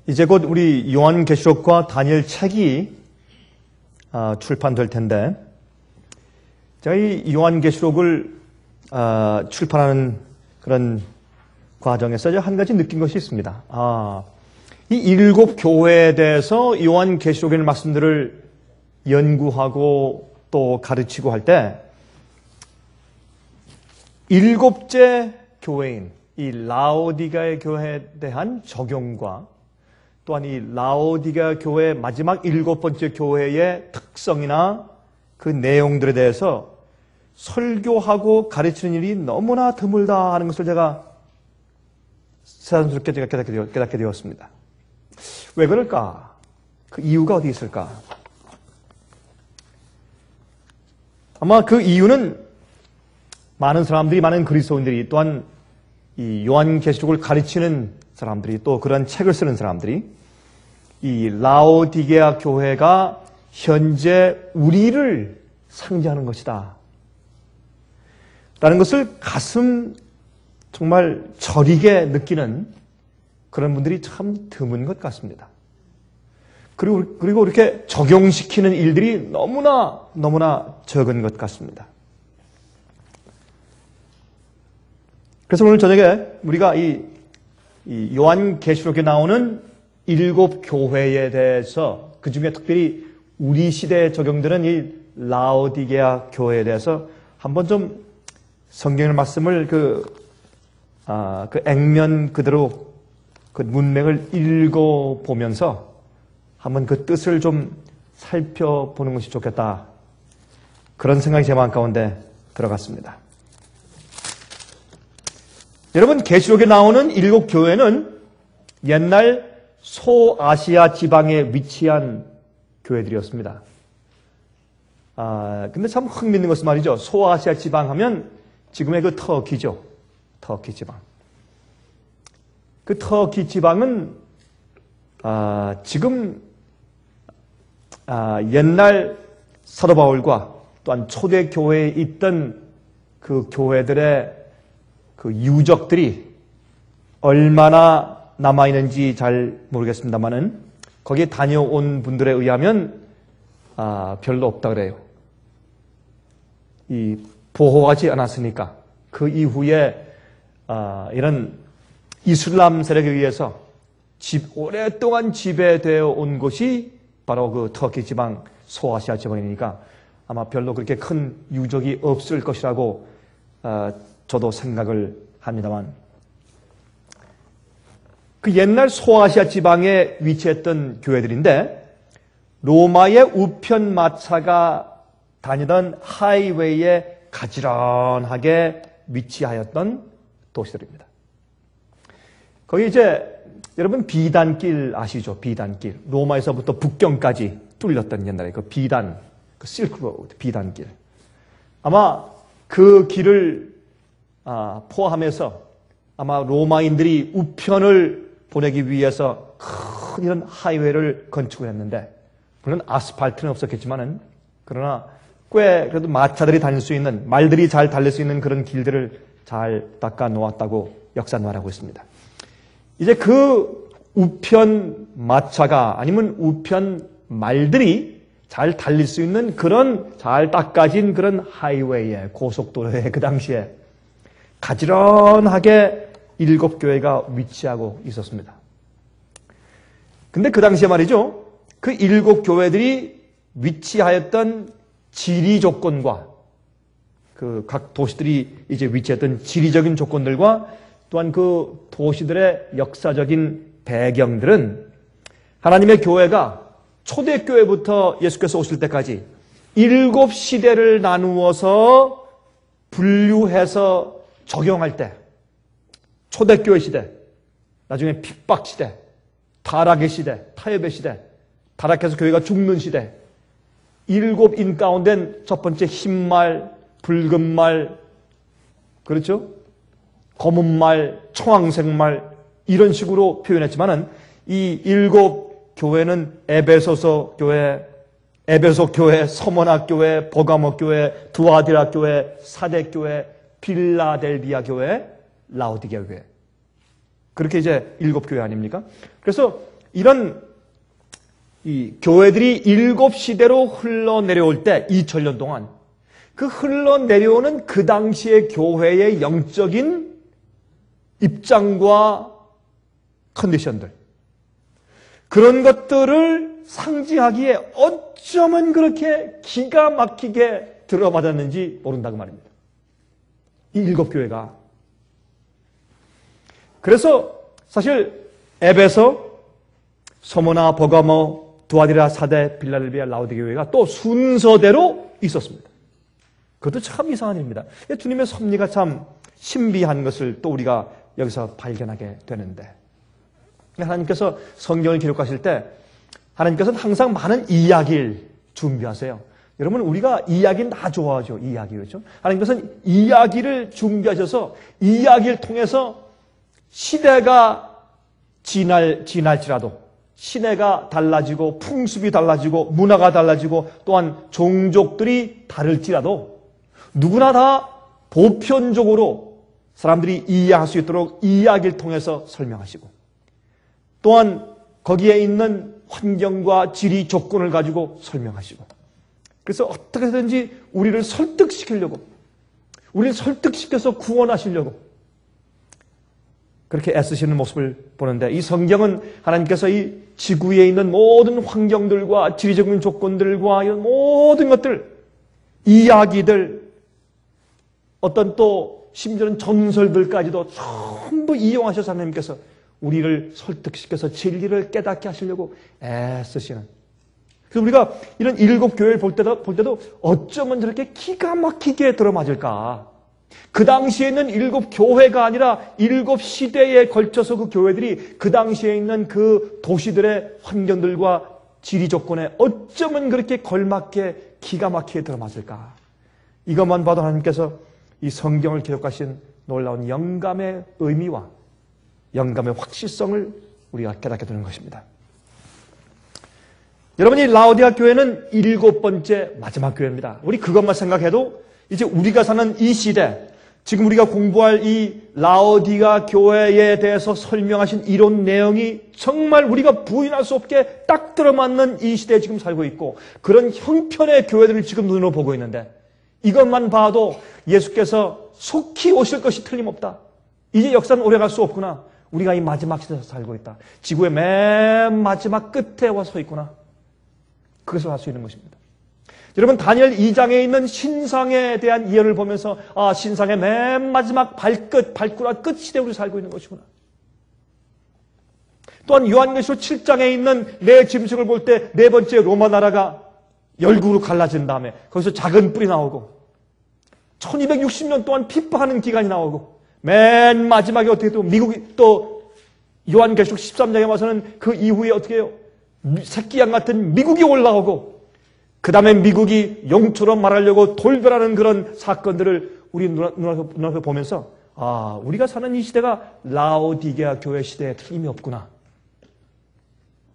이제 곧 우리 요한계시록과 다니엘 책이 출판될 텐데, 제가 이 요한계시록을 출판하는 그런 과정에서 한 가지 느낀 것이 있습니다. 이 일곱 교회에 대해서 요한계시록의 말씀들을 연구하고 또 가르치고 할 때, 일곱째 교회인 이 라오디게아 교회에 대한 적용과 또한 이 라오디게아 교회의 마지막 일곱 번째 교회의 특성이나 그 내용들에 대해서 설교하고 가르치는 일이 너무나 드물다 하는 것을 제가 새삼스럽게 깨닫게 되었습니다. 왜 그럴까? 그 이유가 어디 있을까? 아마 그 이유는 많은 사람들이, 많은 그리스도인들이, 또한 이 요한계시록을 가르치는 사람들이, 또 그런 책을 쓰는 사람들이 이 라오디게아 교회가 현재 우리를 상징하는 것이다 라는 것을 가슴 정말 저리게 느끼는 그런 분들이 참 드문 것 같습니다. 그리고 이렇게 적용시키는 일들이 너무나 적은 것 같습니다. 그래서 오늘 저녁에 우리가 이 요한계시록에 나오는 일곱 교회에 대해서, 그 중에 특별히 우리 시대에 적용되는 이 라오디게아 교회에 대해서 한번 좀 성경의 말씀을 그 액면 그대로 그 문맥을 읽어보면서 한번 그 뜻을 좀 살펴보는 것이 좋겠다, 그런 생각이 제 마음 가운데 들어갔습니다. 여러분, 계시록에 나오는 일곱 교회는 옛날 소아시아 지방에 위치한 교회들이었습니다. 근데 참 흥미있는 것은 말이죠. 소아시아 지방 하면 지금의 그 터키죠. 터키 지방. 그 터키 지방은 지금 옛날 사도 바울과 또한 초대 교회에 있던 그 교회들의 그 유적들이 얼마나 남아있는지 잘 모르겠습니다만은 거기에 다녀온 분들에 의하면 별로 없다 그래요. 이 보호하지 않았으니까. 그 이후에 이런 이슬람 세력에 의해서 오랫동안 지배되어 온 곳이 바로 그 터키 지방, 소아시아 지방이니까 아마 별로 그렇게 큰 유적이 없을 것이라고 저도 생각을 합니다만, 그 옛날 소아시아 지방에 위치했던 교회들인데, 로마의 우편 마차가 다니던 하이웨이에 가지런하게 위치하였던 도시들입니다. 거기 이제 여러분 비단길 아시죠? 비단길. 로마에서부터 북경까지 뚫렸던 옛날에 그 비단, 그 실크로드, 비단길. 아마 그 길을 포함해서 아마 로마인들이 우편을 보내기 위해서 큰 이런 하이웨이를 건축을 했는데, 물론 아스팔트는 없었겠지만은, 그러나 꽤 그래도 마차들이 다닐 수 있는, 말들이 잘 달릴 수 있는 그런 길들을 잘 닦아 놓았다고 역사는 말하고 있습니다. 이제 그 우편 마차가, 아니면 우편 말들이 잘 달릴 수 있는 그런 잘 닦아진 그런 하이웨이에, 고속도로에 그 당시에 가지런하게 일곱 교회가 위치하고 있었습니다. 근데 그 당시에 말이죠, 그 일곱 교회들이 위치하였던 지리 조건과 그 각 도시들이 이제 위치했던 지리적인 조건들과 또한 그 도시들의 역사적인 배경들은 하나님의 교회가 초대교회부터 예수께서 오실 때까지 일곱 시대를 나누어서 분류해서 적용할 때, 초대교회 시대, 나중에 핍박 시대, 타락의 시대, 타협의 시대, 타락해서 교회가 죽는 시대, 일곱 인 가운데 첫 번째 흰말, 붉은말, 그렇죠? 검은말, 청황색말, 이런 식으로 표현했지만은 이 일곱 교회는 에베소 교회, 서머나 교회, 버가모 교회, 두아디라 교회, 사대 교회, 빌라델비아 교회, 라오디게아 교회. 그렇게 이제 일곱 교회 아닙니까? 그래서 이런 이 교회들이 일곱 시대로 흘러내려올 때 2000년 동안 그 흘러내려오는 그 당시의 교회의 영적인 입장과 컨디션들, 그런 것들을 상징하기에 어쩌면 그렇게 기가 막히게 들어맞았는지 모른다고 말입니다. 이 일곱 교회가. 그래서 사실 에베소, 소모나, 버가모, 두아디라, 사데, 빌라델비아, 라오디게 교회가 또 순서대로 있었습니다. 그것도 참 이상한 일입니다. 주님의 섭리가 참 신비한 것을 또 우리가 여기서 발견하게 되는데, 하나님께서 성경을 기록하실 때 하나님께서는 항상 많은 이야기를 준비하세요. 여러분, 우리가 이야기는 다 좋아하죠. 이야기, 그렇죠? 하나님께서는 이야기를 준비하셔서 이야기를 통해서 시대가 지날지라도, 시대가 달라지고 풍습이 달라지고 문화가 달라지고 또한 종족들이 다를지라도 누구나 다 보편적으로 사람들이 이해할 수 있도록 이야기를 통해서 설명하시고, 또한 거기에 있는 환경과 지리 조건을 가지고 설명하시고, 그래서 어떻게든지 우리를 설득시키려고, 우리를 설득시켜서 구원하시려고 그렇게 애쓰시는 모습을 보는데, 이 성경은 하나님께서 이 지구에 있는 모든 환경들과 지리적인 조건들과 이런 모든 것들, 이야기들, 어떤 또 심지어는 전설들까지도 전부 이용하셔서 하나님께서 우리를 설득시켜서 진리를 깨닫게 하시려고 애쓰시는. 그래서 우리가 이런 일곱 교회를 볼 때도 어쩌면 저렇게 기가 막히게 들어맞을까. 그 당시에는 일곱 교회가 아니라 일곱 시대에 걸쳐서 그 교회들이 그 당시에 있는 그 도시들의 환경들과 지리 조건에 어쩌면 그렇게 걸맞게 기가 막히게 들어맞을까. 이것만 봐도 하나님께서 이 성경을 기록하신 놀라운 영감의 의미와 영감의 확실성을 우리가 깨닫게 되는 것입니다. 여러분, 이 라오디아 교회는 일곱 번째 마지막 교회입니다. 우리 그것만 생각해도 이제 우리가 사는 이 시대, 지금 우리가 공부할 이 라오디아 교회에 대해서 설명하신 이론 내용이 정말 우리가 부인할 수 없게 딱 들어맞는 이 시대에 지금 살고 있고, 그런 형편의 교회들을 지금 눈으로 보고 있는데, 이것만 봐도 예수께서 속히 오실 것이 틀림없다. 이제 역사는 오래갈 수 없구나. 우리가 이 마지막 시대에서 살고 있다. 지구의 맨 마지막 끝에 와 서 있구나. 그것을 알 수 있는 것입니다. 여러분, 다니엘 2장에 있는 신상에 대한 이해를 보면서 신상의 맨 마지막 발꾸라 끝 시대에 우리 살고 있는 것이구나. 또한 요한계시록 7장에 있는 네 짐승을 볼 때 네 번째 로마 나라가 열국으로 갈라진 다음에 거기서 작은 뿔이 나오고 1260년 동안 핍박하는 기간이 나오고, 맨 마지막에 어떻게 또 미국이 또 요한계시록 13장에 와서는 그 이후에 어떻게 해요? 새끼양 같은 미국이 올라오고, 그 다음에 미국이 용처럼 말하려고 돌변하는 그런 사건들을 우리 눈앞에 보면서 우리가 사는 이 시대가 라오디게아 교회 시대에 틀림이 없구나.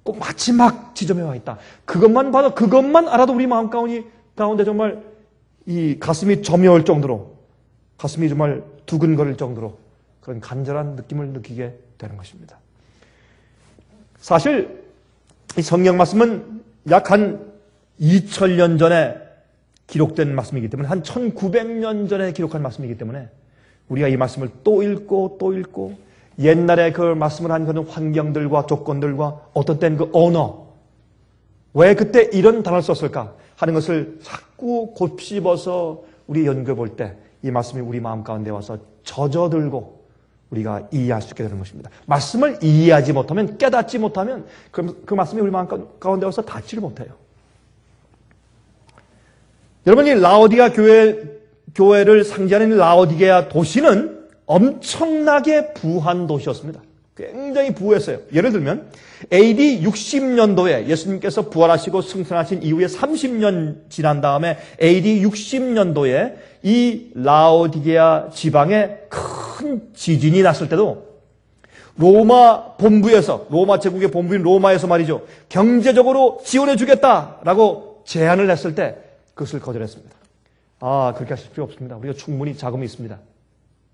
꼭 마지막 지점에 와 있다. 그것만 봐도, 그것만 알아도 우리 마음 가운데 정말 이 가슴이 저며올 정도로, 가슴이 정말 두근거릴 정도로 그런 간절한 느낌을 느끼게 되는 것입니다. 사실 이 성경 말씀은 약 한 2000년 전에 기록된 말씀이기 때문에, 한 1900년 전에 기록한 말씀이기 때문에 우리가 이 말씀을 또 읽고 또 읽고, 옛날에 그 말씀을 한 그런 환경들과 조건들과 어떤 때는 그 언어, 왜 그때 이런 단어를 썼을까 하는 것을 자꾸 곱씹어서 우리 연구해 볼 때 이 말씀이 우리 마음 가운데 와서 젖어들고 우리가 이해할 수 있게 되는 것입니다. 말씀을 이해하지 못하면, 깨닫지 못하면 그 말씀이 우리 마음 가운데 와서 닿지를 못해요. 여러분, 이 라오디아 교회를 상징하는 라오디게아 도시는 엄청나게 부한 도시였습니다. 굉장히 부했어요. 예를 들면 AD 60년도에 예수님께서 부활하시고 승천하신 이후에 30년 지난 다음에 AD 60년도에 이 라오디게아 지방에 큰 지진이 났을 때도 로마 본부에서, 로마 제국의 본부인 로마에서 말이죠, 경제적으로 지원해 주겠다라고 제안을 했을 때 그것을 거절했습니다. 그렇게 하실 필요 없습니다. 우리가 충분히 자금이 있습니다.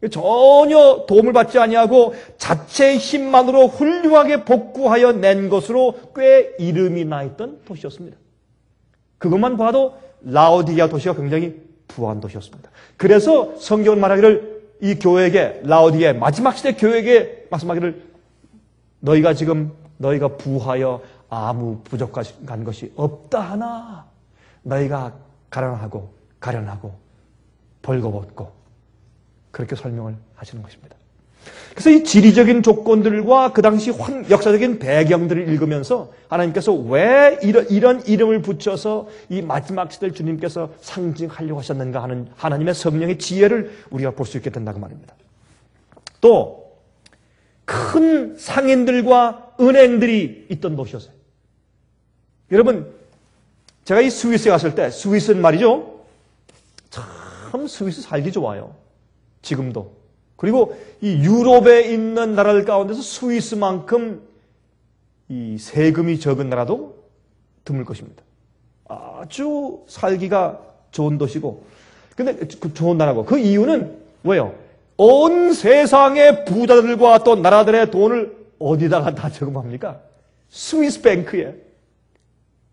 전혀 도움을 받지 아니하고 자체의 힘만으로 훌륭하게 복구하여 낸 것으로 꽤 이름이 나 있던 도시였습니다. 그것만 봐도 라오디게아 도시가 굉장히 부한 도시였습니다. 그래서 성경은 말하기를 이 교회에게, 라오디게아 마지막 시대 교회에게 말씀하기를 너희가 부하여 아무 부족한 것이 없다 하나 너희가 가난하고 가련하고 벌거벗고 그렇게 설명을 하시는 것입니다. 그래서 이 지리적인 조건들과 그 당시 역사적인 배경들을 읽으면서 하나님께서 왜 이런 이름을 붙여서 이 마지막 시대를 주님께서 상징하려고 하셨는가 하는 하나님의 성령의 지혜를 우리가 볼 수 있게 된다고 말입니다. 또 큰 상인들과 은행들이 있던 도시였어요. 여러분, 제가 이 스위스에 갔을 때, 스위스는 말이죠, 참 스위스 살기 좋아요. 지금도. 그리고 이 유럽에 있는 나라들 가운데서 스위스만큼 이 세금이 적은 나라도 드물 것입니다. 아주 살기가 좋은 도시고, 근데 좋은 나라고. 그 이유는 왜요? 온 세상의 부자들과 또 나라들의 돈을 어디다가 다 저금합니까? 스위스 뱅크에.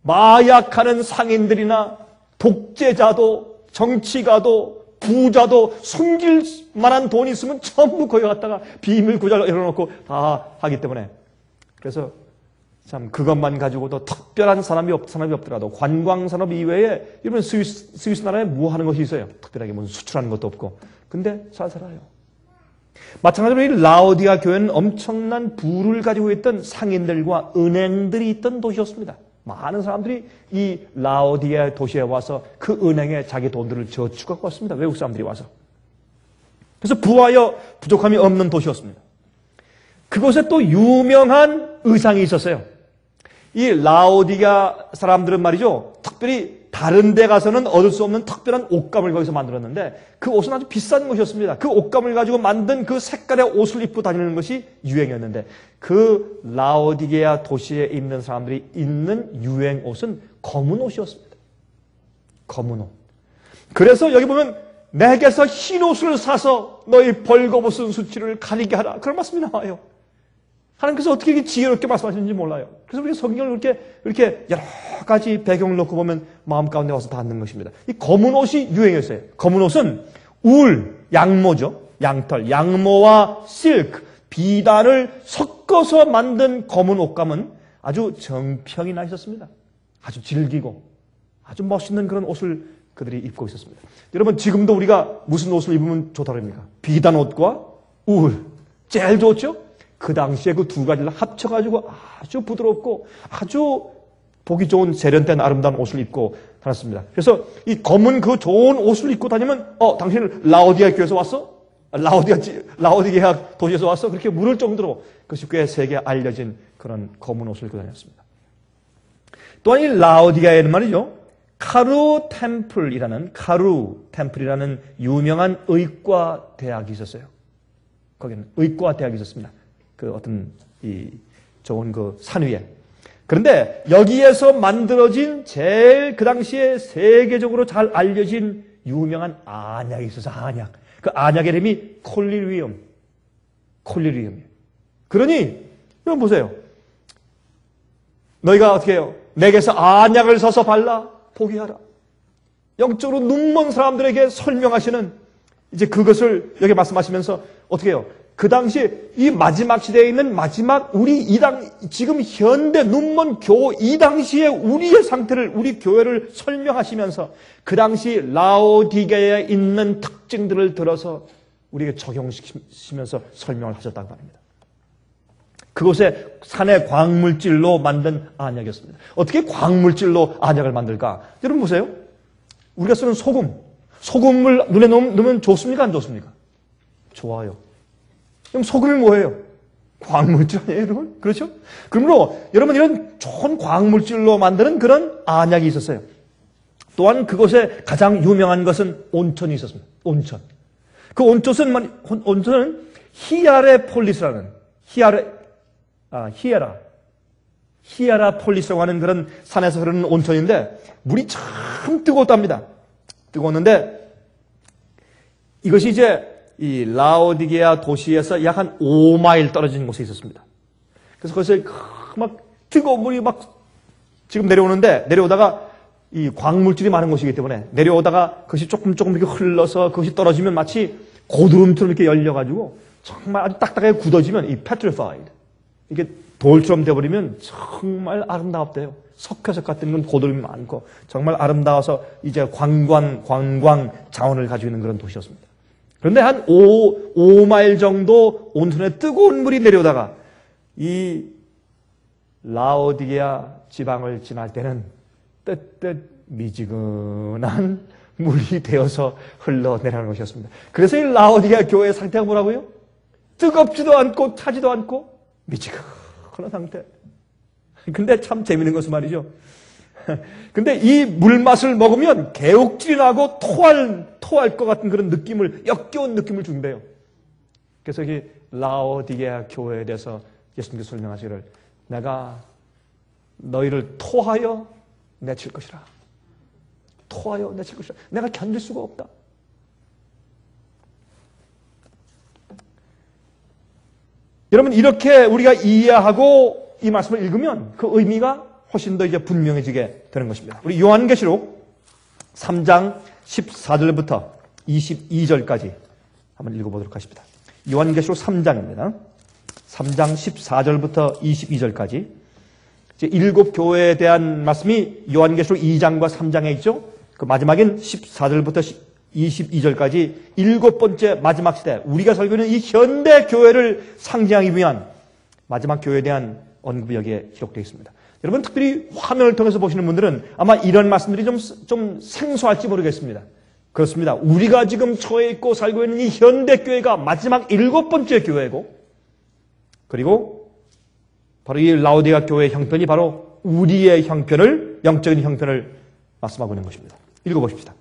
마약하는 상인들이나 독재자도 정치가도 부자도 숨길 만한 돈이 있으면 전부 거기 갔다가 비밀 구좌를 열어놓고 다 하기 때문에. 그래서 참 그것만 가지고도 특별한 사람이 없더라도 관광산업 이외에 이런 스위스 나라에 뭐 하는 것이 있어요? 특별하게 무슨 수출하는 것도 없고. 근데 잘 살아요. 마찬가지로 이 라오디게아 교회는 엄청난 부를 가지고 있던 상인들과 은행들이 있던 도시였습니다. 많은 사람들이 이 라오디게아 도시에 와서 그 은행에 자기 돈들을 저축하고 왔습니다. 외국 사람들이 와서. 그래서 부하여 부족함이 없는 도시였습니다. 그곳에 또 유명한 의상이 있었어요. 이 라오디게아 사람들은 말이죠, 특별히 다른 데 가서는 얻을 수 없는 특별한 옷감을 거기서 만들었는데 그 옷은 아주 비싼 것이었습니다. 그 옷감을 가지고 만든 그 색깔의 옷을 입고 다니는 것이 유행이었는데 그 라오디게아 도시에 있는 사람들이 입는 유행 옷은 검은 옷이었습니다. 검은 옷. 그래서 여기 보면 내게서 흰 옷을 사서 너희 벌거벗은 수치를 가리게 하라. 그런 말씀이 나와요. 하나님께서 어떻게 이렇게 지혜롭게 말씀하시는지 몰라요. 그래서 우리가 성경을 이렇게 여러 가지 배경을 놓고 보면 마음 가운데 와서 닿는 것입니다. 이 검은 옷이 유행이었어요. 검은 옷은 울, 양모죠. 양털, 양모와 실크, 비단을 섞어서 만든 검은 옷감은 아주 정평이 나 있었습니다. 아주 질기고 아주 멋있는 그런 옷을 그들이 입고 있었습니다. 여러분, 지금도 우리가 무슨 옷을 입으면 좋다고 합니까? 비단 옷과 울, 제일 좋죠? 그 당시에 그 두 가지를 합쳐가지고 아주 부드럽고 아주 보기 좋은 세련된 아름다운 옷을 입고 다녔습니다. 그래서 이 검은 그 좋은 옷을 입고 다니면 당신은 라오디게아 교회에서 왔어? 라오디게아 도시에서 왔어? 그렇게 물을 정도로 그것이 꽤 세계에 알려진 그런 검은 옷을 입고 다녔습니다. 또한 이 라오디게아에는 말이죠, 카루 템플이라는 유명한 의과 대학이 있었어요. 거기는 의과 대학이 있었습니다. 그 어떤 이 좋은 그 산 위에. 그런데 여기에서 만들어진 제일 그 당시에 세계적으로 잘 알려진 유명한 안약이 있어서 안약. 그 안약의 이름이 콜리리움이에요. 그러니 여러분 보세요. 너희가 어떻게 해요? 내게서 안약을 사서 발라 포기하라. 영적으로 눈먼 사람들에게 설명하시는 이제 그것을 여기 말씀하시면서 어떻게 해요? 그 당시 이 마지막 시대에 있는 마지막 지금 현대 눈먼 이 당시에 우리의 상태를, 우리 교회를 설명하시면서 그 당시 라오디게아에 있는 특징들을 들어서 우리에게 적용시키면서 설명을 하셨다고 합니다. 그곳에 산의 광물질로 만든 안약이었습니다. 어떻게 광물질로 안약을 만들까? 여러분 보세요. 우리가 쓰는 소금을 눈에 넣으면 좋습니까? 안 좋습니까? 좋아요. 그럼 소금이 뭐예요? 광물질 아니에요, 여러분? 그렇죠? 그러므로 여러분 이런 좋은 광물질로 만드는 그런 안약이 있었어요. 또한 그곳에 가장 유명한 것은 온천이 있었습니다. 온천. 그 온천은 히아레폴리스라는 히에라폴리스라고 하는 그런 산에서 흐르는 온천인데 물이 참 뜨겁답니다. 뜨거웠는데 이것이 이제 이 라오디게아 도시에서 약 한 5마일 떨어진 곳에 있었습니다. 그래서 거기서 막 뜨거운 물이 막 지금 내려오다가 이 광물질이 많은 곳이기 때문에 내려오다가 그것이 조금 이렇게 흘러서 그것이 떨어지면 마치 고드름처럼 이렇게 열려가지고 정말 아주 딱딱하게 굳어지면 이 petrified 이게 돌처럼 되어버리면 정말 아름답대요. 석회석 같은 건 고드름이 많고 정말 아름다워서 이제 관광 자원을 가지고 있는 그런 도시였습니다. 그런데 한 5마일 정도 온천에 뜨거운 물이 내려오다가 이 라오디게아 지방을 지날 때는 뜨뜻 미지근한 물이 되어서 흘러내려가는 것이었습니다. 그래서 이 라오디게아 교회의 상태가 뭐라고요? 뜨겁지도 않고 차지도 않고 미지근한 상태. 근데 참 재밌는 것은 말이죠. 근데 이 물맛을 먹으면 개옥질이 나고 토할 것 같은 그런 역겨운 느낌을 준대요. 그래서 이 라오디게아 교회에 대해서 예수님께서 설명하시기를 내가 너희를 토하여 내칠 것이라. 토하여 내칠 것이라. 내가 견딜 수가 없다. 여러분 이렇게 우리가 이해하고 이 말씀을 읽으면 그 의미가 훨씬 더 이제 분명해지게 되는 것입니다. 우리 요한계시록 3장 14절부터 22절까지 한번 읽어보도록 하십니다. 요한계시록 3장입니다. 3장 14절부터 22절까지 이제 7 교회에 대한 말씀이 요한계시록 2장과 3장에 있죠. 그 마지막인 14절부터 22절까지 7번째 마지막 시대 우리가 살고 있는 이 현대 교회를 상징하기 위한 마지막 교회에 대한 언급이 여기에 기록되어 있습니다. 여러분 특별히 화면을 통해서 보시는 분들은 아마 이런 말씀들이 좀 생소할지 모르겠습니다. 그렇습니다. 우리가 지금 처해 있고 살고 있는 이 현대교회가 마지막 7번째 교회고 그리고 바로 이 라오디게아 교회의 형편이 바로 우리의 형편을 영적인 형편을 말씀하고 있는 것입니다. 읽어보십시다.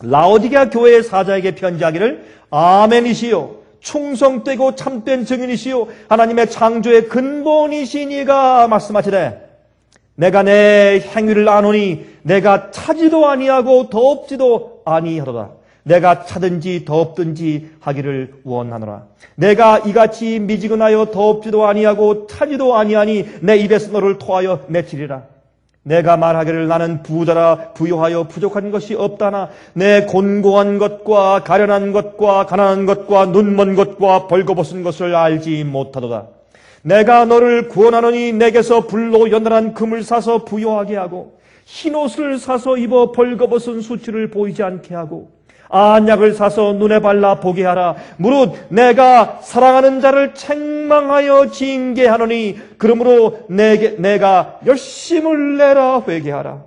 라오디게아 교회의 사자에게 편지하기를 아멘이시요 충성되고 참된 증인이시요 하나님의 창조의 근본이시니가 말씀하시되 내가 내 행위를 아노니 내가 차지도 아니하고 덥지도 아니하도다. 내가 차든지 덥든지 하기를 원하노라. 내가 이같이 미지근하여 덥지도 아니하고 차지도 아니하니 내 입에서 너를 토하여 내치리라. 내가 말하기를 나는 부자라 부유하여 부족한 것이 없다나 내 곤고한 것과 가련한 것과 가난한 것과 눈먼 것과 벌거벗은 것을 알지 못하도다. 내가 너를 구원하노니 내게서 불로 연단한 금을 사서 부유하게 하고 흰옷을 사서 입어 벌거벗은 수치를 보이지 않게 하고 안약을 사서 눈에 발라 보게 하라. 무릇 내가 사랑하는 자를 책망하여 징계하노니 그러므로 내가 열심을 내라 회개하라.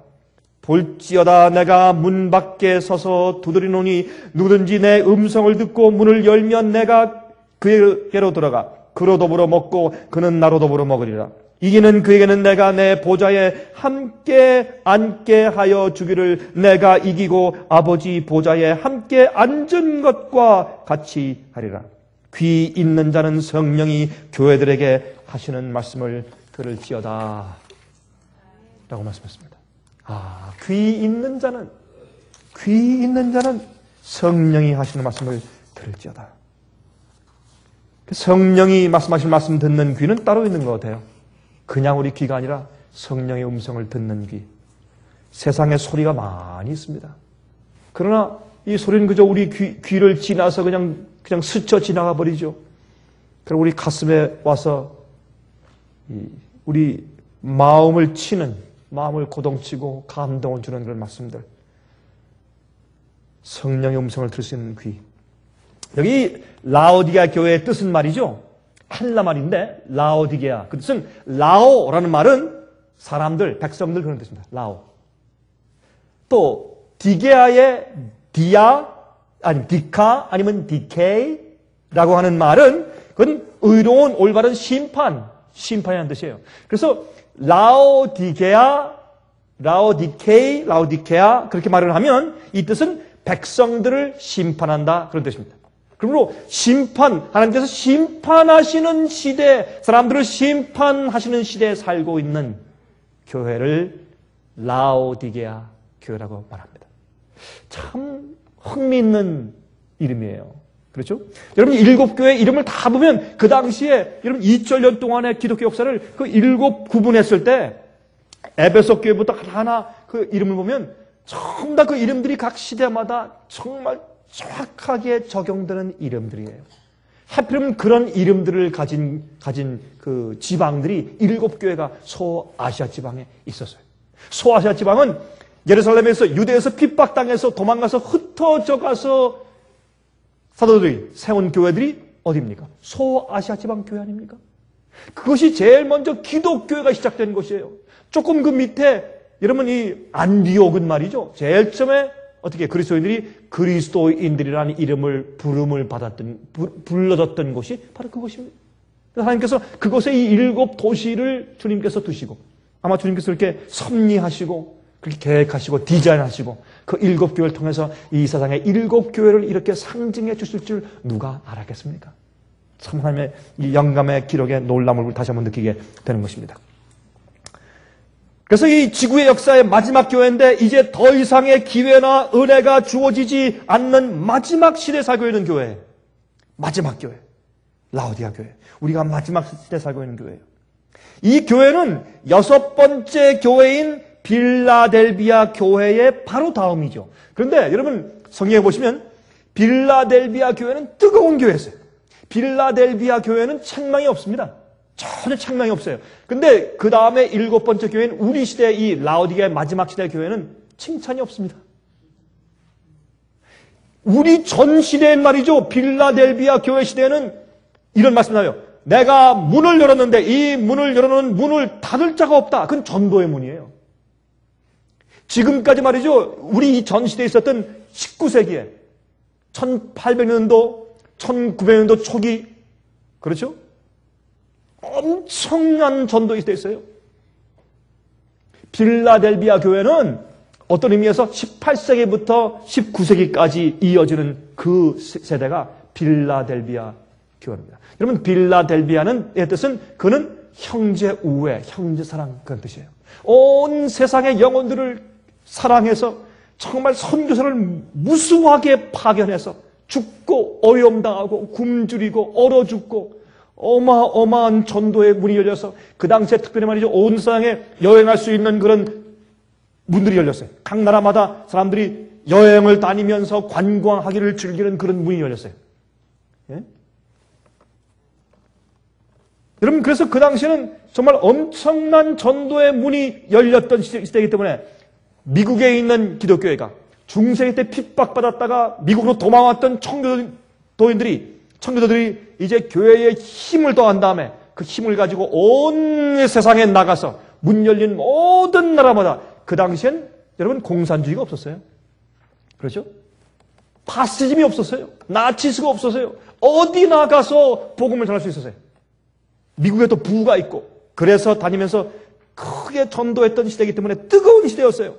볼지어다 내가 문 밖에 서서 두드리노니 누구든지 내 음성을 듣고 문을 열면 내가 그에게로 들어가 그로 더불어 먹고 그는 나로 더불어 먹으리라. 이기는 그에게는 내가 내 보좌에 함께 앉게 하여 주기를 내가 이기고 아버지 보좌에 함께 앉은 것과 같이 하리라. 귀 있는 자는 성령이 교회들에게 하시는 말씀을 들을지어다 라고 말씀했습니다. 귀 있는 자는 성령이 하시는 말씀을 들을지어다. 성령이 말씀하실 말씀 듣는 귀는 따로 있는 것 같아요. 그냥 우리 귀가 아니라 성령의 음성을 듣는 귀. 세상에 소리가 많이 있습니다. 그러나 이 소리는 그저 우리 귀를 지나서 그냥 스쳐 지나가 버리죠. 그리고 우리 가슴에 와서 우리 마음을 치는, 마음을 고동치고 감동을 주는 그런 말씀들. 성령의 음성을 들을 수 있는 귀. 여기 라오디게아 교회의 뜻은 말이죠. 헬라 말인데 라오디게아. 그 뜻은 라오라는 말은 사람들, 백성들 그런 뜻입니다. 라오. 또 디게아의 디아 아니면 디카 아니면 디케이라고 하는 말은 그건 의로운 올바른 심판이라는 뜻이에요. 그래서 라오디게아 라오디케아 그렇게 말을 하면 이 뜻은 백성들을 심판한다 그런 뜻입니다. 그러므로 하나님께서 심판하시는 시대, 사람들을 심판하시는 시대에 살고 있는 교회를 라오디게아 교회라고 말합니다. 참 흥미있는 이름이에요. 그렇죠? 여러분, 7교회 이름을 다 보면 그 당시에 여러분 2000년 동안의 기독교 역사를 그 7 구분했을 때 에베소 교회부터 하나 그 이름을 보면 전부 다 그 이름들이 각 시대마다 정말 정확하게 적용되는 이름들이에요. 하필이면 그런 이름들을 가진 그 지방들이 7교회가 소아시아 지방에 있었어요. 소아시아 지방은 예루살렘에서 유대에서 핍박당해서 도망가서 흩어져 가서 사도들이 세운 교회들이 어디입니까? 소아시아 지방 교회 아닙니까? 그것이 제일 먼저 기독교회가 시작된 곳이에요. 조금 그 밑에 여러분 이 안디옥은 말이죠. 제일 처음에 어떻게 그리스도인들이 그리스도인들이라는 이름을 불러졌던 곳이 바로 그곳입니다. 하나님께서 그곳에 이 7 도시를 주님께서 두시고 아마 주님께서 이렇게 섭리하시고 그렇게 계획하시고 디자인하시고 그 7 교회를 통해서 이 세상의 7 교회를 이렇게 상징해 주실 줄 누가 알았겠습니까? 참 하나님의 이 영감의 기록의 놀라움을 다시 한번 느끼게 되는 것입니다. 그래서 이 지구의 역사의 마지막 교회인데 이제 더 이상의 기회나 은혜가 주어지지 않는 마지막 시대에 살고 있는 교회. 마지막 교회. 라오디아 교회. 우리가 마지막 시대에 살고 있는 교회예요. 이 교회는 6번째 교회인 빌라델비아 교회의 바로 다음이죠. 그런데 여러분 성경에 보시면 빌라델비아 교회는 뜨거운 교회였어요. 빌라델비아 교회는 책망이 없습니다. 전혀 책망이 없어요. 근데 그 다음에 7번째 교회인 우리 시대의 이 라오디게의 마지막 시대의 교회는 칭찬이 없습니다. 우리 전 시대엔 말이죠. 빌라델비아 교회 시대에는 이런 말씀이 나요. 내가 문을 열었는데 이 문을 열어놓은 문을 닫을 자가 없다. 그건 전도의 문이에요. 지금까지 말이죠. 우리 전 시대에 있었던 19세기에 1800년도, 1900년도 초기 그렇죠? 엄청난 전도의 시대에 있어요. 빌라델비아 교회는 어떤 의미에서 18세기부터 19세기까지 이어지는 그 세대가 빌라델비아 교회입니다. 여러분 빌라델비아는 의 뜻은 그는 형제 우애, 형제 사랑 그런 뜻이에요. 온 세상의 영혼들을 사랑해서 정말 선교사를 무수하게 파견해서 죽고 어려움당하고 굶주리고 얼어 죽고 어마어마한 전도의 문이 열려서 그 당시에 특별히 말이죠. 온 세상에 여행할 수 있는 그런 문들이 열렸어요. 각 나라마다 사람들이 여행을 다니면서 관광하기를 즐기는 그런 문이 열렸어요. 예? 여러분 그래서 그 당시에는 정말 엄청난 전도의 문이 열렸던 시대이기 때문에 미국에 있는 기독교회가 중세기 때 핍박받았다가 미국으로 도망왔던 청교도들이 이제 교회에 힘을 더한 다음에 그 힘을 가지고 온 세상에 나가서 문 열린 모든 나라마다 그 당시엔 여러분 공산주의가 없었어요. 그렇죠? 파시즘이 없었어요. 나치스가 없었어요. 어디 나가서 복음을 전할 수 있었어요. 미국에도 부가 있고 그래서 다니면서 크게 전도했던 시대이기 때문에 뜨거운 시대였어요.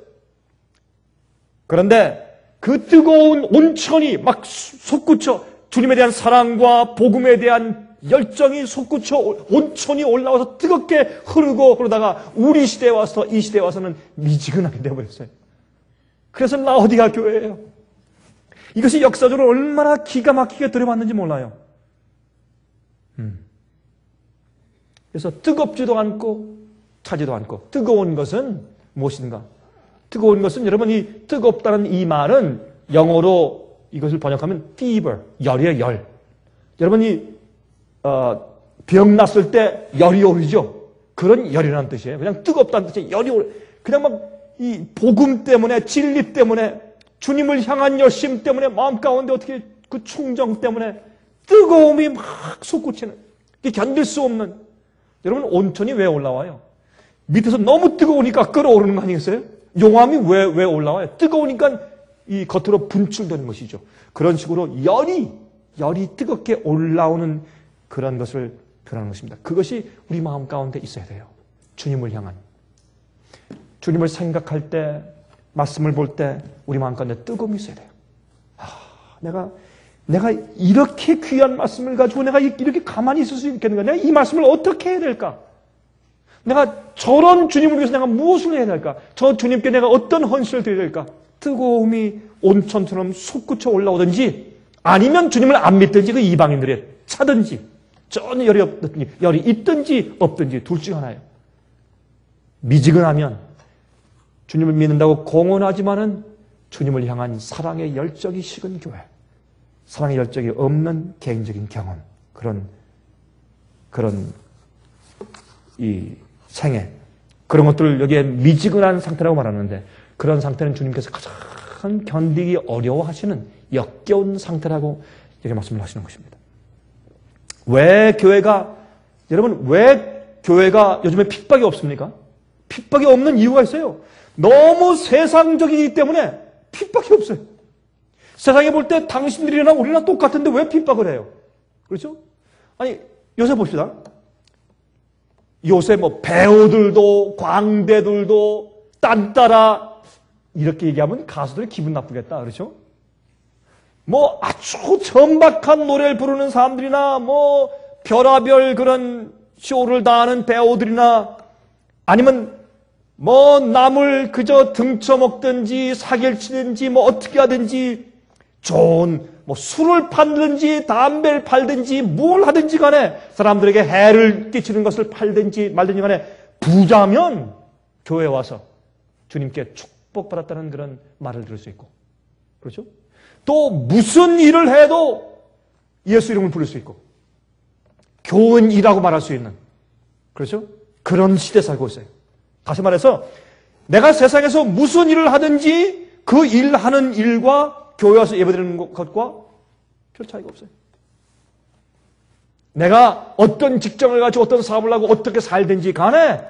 그런데 그 뜨거운 온천이 막 솟구쳐 주님에 대한 사랑과 복음에 대한 열정이 솟구쳐 온천이 올라와서 뜨겁게 흐르고 그러다가 우리 시대에 와서 이 시대에 와서는 미지근하게 되어버렸어요. 그래서 라오디가 교회예요. 이것이 역사적으로 얼마나 기가 막히게 들여봤는지 몰라요. 그래서 뜨겁지도 않고 차지도 않고 뜨거운 것은 무엇인가? 뜨거운 것은 여러분 이 뜨겁다는 이 말은 영어로 이것을 번역하면 fever, 열이에요, 열. 여러분이 병 났을 때 열이 오르죠? 그런 열이라는 뜻이에요. 그냥 뜨겁다는 뜻이에요. 열이 오르. 그냥 막 이 복음 때문에, 진리 때문에, 주님을 향한 열심 때문에, 마음 가운데 어떻게 그 충정 때문에 뜨거움이 막 솟구치는, 견딜 수 없는. 여러분 온천이 왜 올라와요? 밑에서 너무 뜨거우니까 끓어오르는 거 아니겠어요? 용암이 왜 올라와요? 뜨거우니까 이 겉으로 분출되는 것이죠. 그런 식으로 열이 뜨겁게 올라오는 그런 것을 표현하는 것입니다. 그것이 우리 마음 가운데 있어야 돼요. 주님을 향한. 주님을 생각할 때, 말씀을 볼 때 우리 마음 가운데 뜨거움이 있어야 돼요. 내가 이렇게 귀한 말씀을 가지고 내가 이렇게 가만히 있을 수 있겠는가? 내가 이 말씀을 어떻게 해야 될까? 내가 저런 주님을 위해서 내가 무엇을 해야 될까? 저 주님께 내가 어떤 헌신을 드려야 될까? 뜨거움이 온천처럼 솟구쳐 올라오든지 아니면 주님을 안 믿든지 그 이방인들에 차든지 전혀 열이 있든지 없든지 둘 중 하나예요. 미지근하면 주님을 믿는다고 공언하지만은 주님을 향한 사랑의 열정이 식은 교회, 사랑의 열정이 없는 개인적인 경험, 그런 이 생애, 그런 것들을 여기에 미지근한 상태라고 말하는데, 그런 상태는 주님께서 가장 견디기 어려워하시는 역겨운 상태라고 이렇게 말씀을 하시는 것입니다. 여러분 왜 교회가 요즘에 핍박이 없습니까? 핍박이 없는 이유가 있어요. 너무 세상적이기 때문에 핍박이 없어요. 세상에 볼 때 당신들이나 우리나 똑같은데 왜 핍박을 해요? 그렇죠? 아니, 요새 봅시다. 요새 뭐 배우들도 광대들도 딴따라 이렇게 얘기하면 가수들이 기분 나쁘겠다. 그렇죠? 뭐 아주 천박한 노래를 부르는 사람들이나 뭐 별하별 그런 쇼를 다하는 배우들이나 아니면 뭐 남을 그저 등쳐먹든지 사기를 치든지 뭐 어떻게 하든지 좋은 뭐 술을 팔든지 담배를 팔든지 뭘 하든지 간에 사람들에게 해를 끼치는 것을 팔든지 말든지 간에 부자면 교회에 와서 주님께 축복받았다는 그런 말을 들을 수 있고, 그렇죠? 또 무슨 일을 해도 예수 이름을 부를 수 있고 교훈이라고 말할 수 있는, 그렇죠? 그런 시대에 살고 있어요. 다시 말해서 내가 세상에서 무슨 일을 하든지 그 일하는 일과 교회 와서 예배드리는 것과 별 차이가 없어요. 내가 어떤 직장을 가지고 어떤 사업을 하고 어떻게 살든지 간에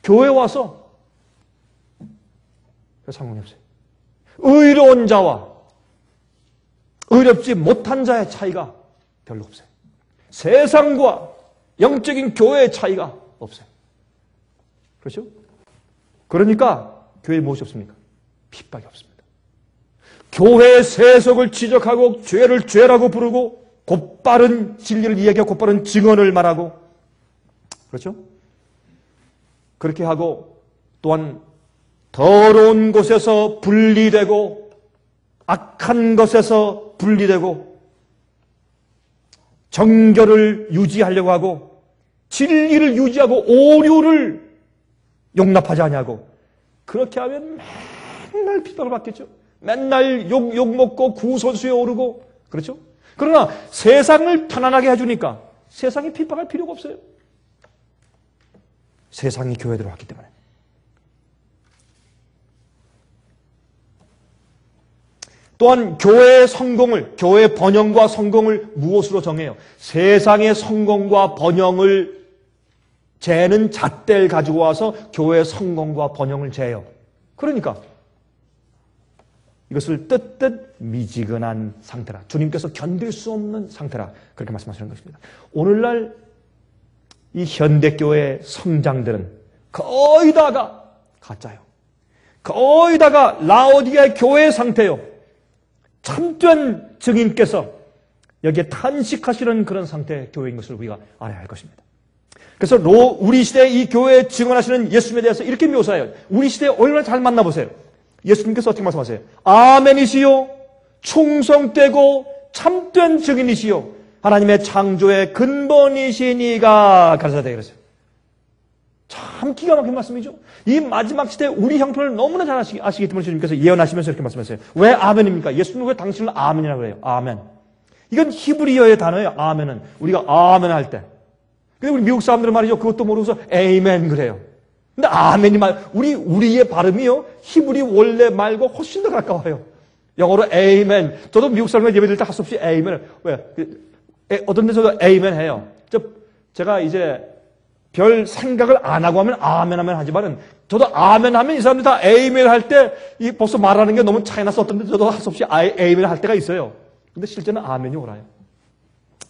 교회 와서 별 상관이 없어요. 의로운 자와 의롭지 못한 자의 차이가 별로 없어요. 세상과 영적인 교회의 차이가 없어요. 그렇죠? 그러니까 교회에 무엇이 없습니까? 핍박이 없습니다. 교회의 세속을 지적하고 죄를 죄라고 부르고 곧바른 진리를 이야기하고 곧바른 증언을 말하고, 그렇죠? 그렇게 하고 또한 더러운 곳에서 분리되고 악한 것에서 분리되고 정결을 유지하려고 하고 진리를 유지하고 오류를 용납하지 않냐고. 그렇게 하면 맨날 핍박을 받겠죠. 맨날 욕 먹고 구설수에 오르고, 그렇죠? 그러나 세상을 편안하게 해주니까 세상이 핍박할 필요가 없어요. 세상이 교회에 들어왔기 때문에. 또한 교회의 성공을, 교회의 번영과 성공을 무엇으로 정해요? 세상의 성공과 번영을 재는 잣대를 가지고 와서 교회의 성공과 번영을 재요. 그러니까 이것을 뜨뜻 미지근한 상태라, 주님께서 견딜 수 없는 상태라, 그렇게 말씀하시는 것입니다. 오늘날 이 현대교회의 성장들은 거의 다가 가짜요. 거의 다가 라오디게 교회의 상태요. 참된 증인께서 여기에 탄식하시는 그런 상태의 교회인 것을 우리가 알아야 할 것입니다. 그래서 우리 시대에 이 교회에 증언하시는 예수님에 대해서 이렇게 묘사해요. 우리 시대에 얼마나 잘 만나보세요. 예수님께서 어떻게 말씀하세요? 아멘이시요, 충성되고 참된 증인이시요, 하나님의 창조의 근본이시니가 가르쳐야 되겠어요. 참 기가 막힌 말씀이죠. 이 마지막 시대에 우리 형편을 너무나 잘 아시기 때문에 주님께서 예언하시면서 이렇게 말씀하세요. 왜 아멘입니까? 예수님은 왜 당신을 아멘이라고 그래요? 아멘. 이건 히브리어의 단어예요. 아멘은. 우리가 아멘 할 때. 근데 우리 미국 사람들은 말이죠. 그것도 모르고서 에이멘 그래요. 근데 아멘이 우리의 발음이요, 히브리 원래 말과 훨씬 더 가까워요. 영어로 에이멘. 저도 미국 사람과 예배드릴 때 할 수 없이 에이멘을. 왜? 어떤 데서도 에이멘 해요. 제가 이제 별 생각을 안 하고 하면 아멘 하면 하지만은, 저도 아멘 하면 이 사람들이 다 에이멘 할 때 벌써 말하는 게 너무 차이 나서 어떤 데 저도 할 수 없이 에이멘 할 때가 있어요. 근데 실제는 아멘이 옳아요.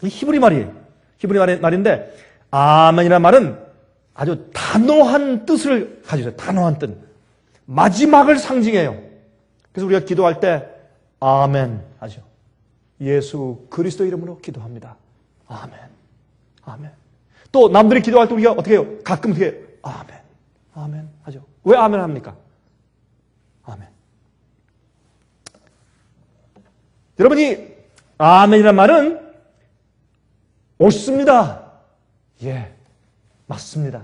이 히브리 말이에요. 히브리 말인데, 아멘이라는 말은 아주 단호한 뜻을 가지고 있어요. 단호한 뜻. 마지막을 상징해요. 그래서 우리가 기도할 때 아멘 하죠. 예수 그리스도 이름으로 기도합니다. 아멘. 아멘. 또 남들이 기도할 때 우리가 어떻게 해요? 가끔 어떻게 해요? 아멘. 아멘 하죠. 왜 아멘 합니까? 아멘. 여러분이 아멘이란 말은 옳습니다. 예, 맞습니다.